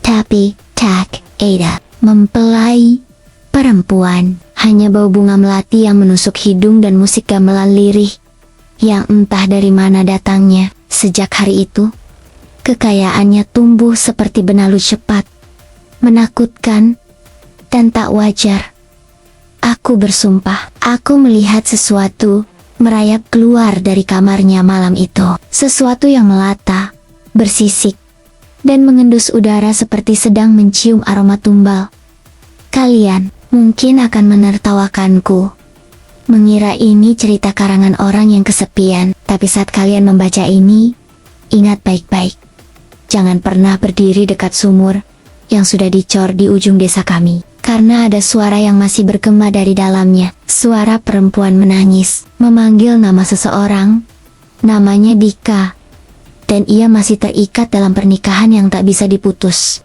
Tapi, tak ada mempelai perempuan. Hanya bau bunga melati yang menusuk hidung dan musik gamelan lirih yang entah dari mana datangnya. Sejak hari itu, kekayaannya tumbuh seperti benalu cepat, menakutkan, dan tak wajar. Aku bersumpah, aku melihat sesuatu merayap keluar dari kamarnya malam itu. Sesuatu yang melata, bersisik, dan mengendus udara seperti sedang mencium aroma tumbal. Kalian mungkin akan menertawakanku, mengira ini cerita karangan orang yang kesepian. Tapi saat kalian membaca ini, ingat baik-baik. Jangan pernah berdiri dekat sumur yang sudah dicor di ujung desa kami. Karena ada suara yang masih bergema dari dalamnya. Suara perempuan menangis, memanggil nama seseorang. Namanya Dika. Dan ia masih terikat dalam pernikahan yang tak bisa diputus.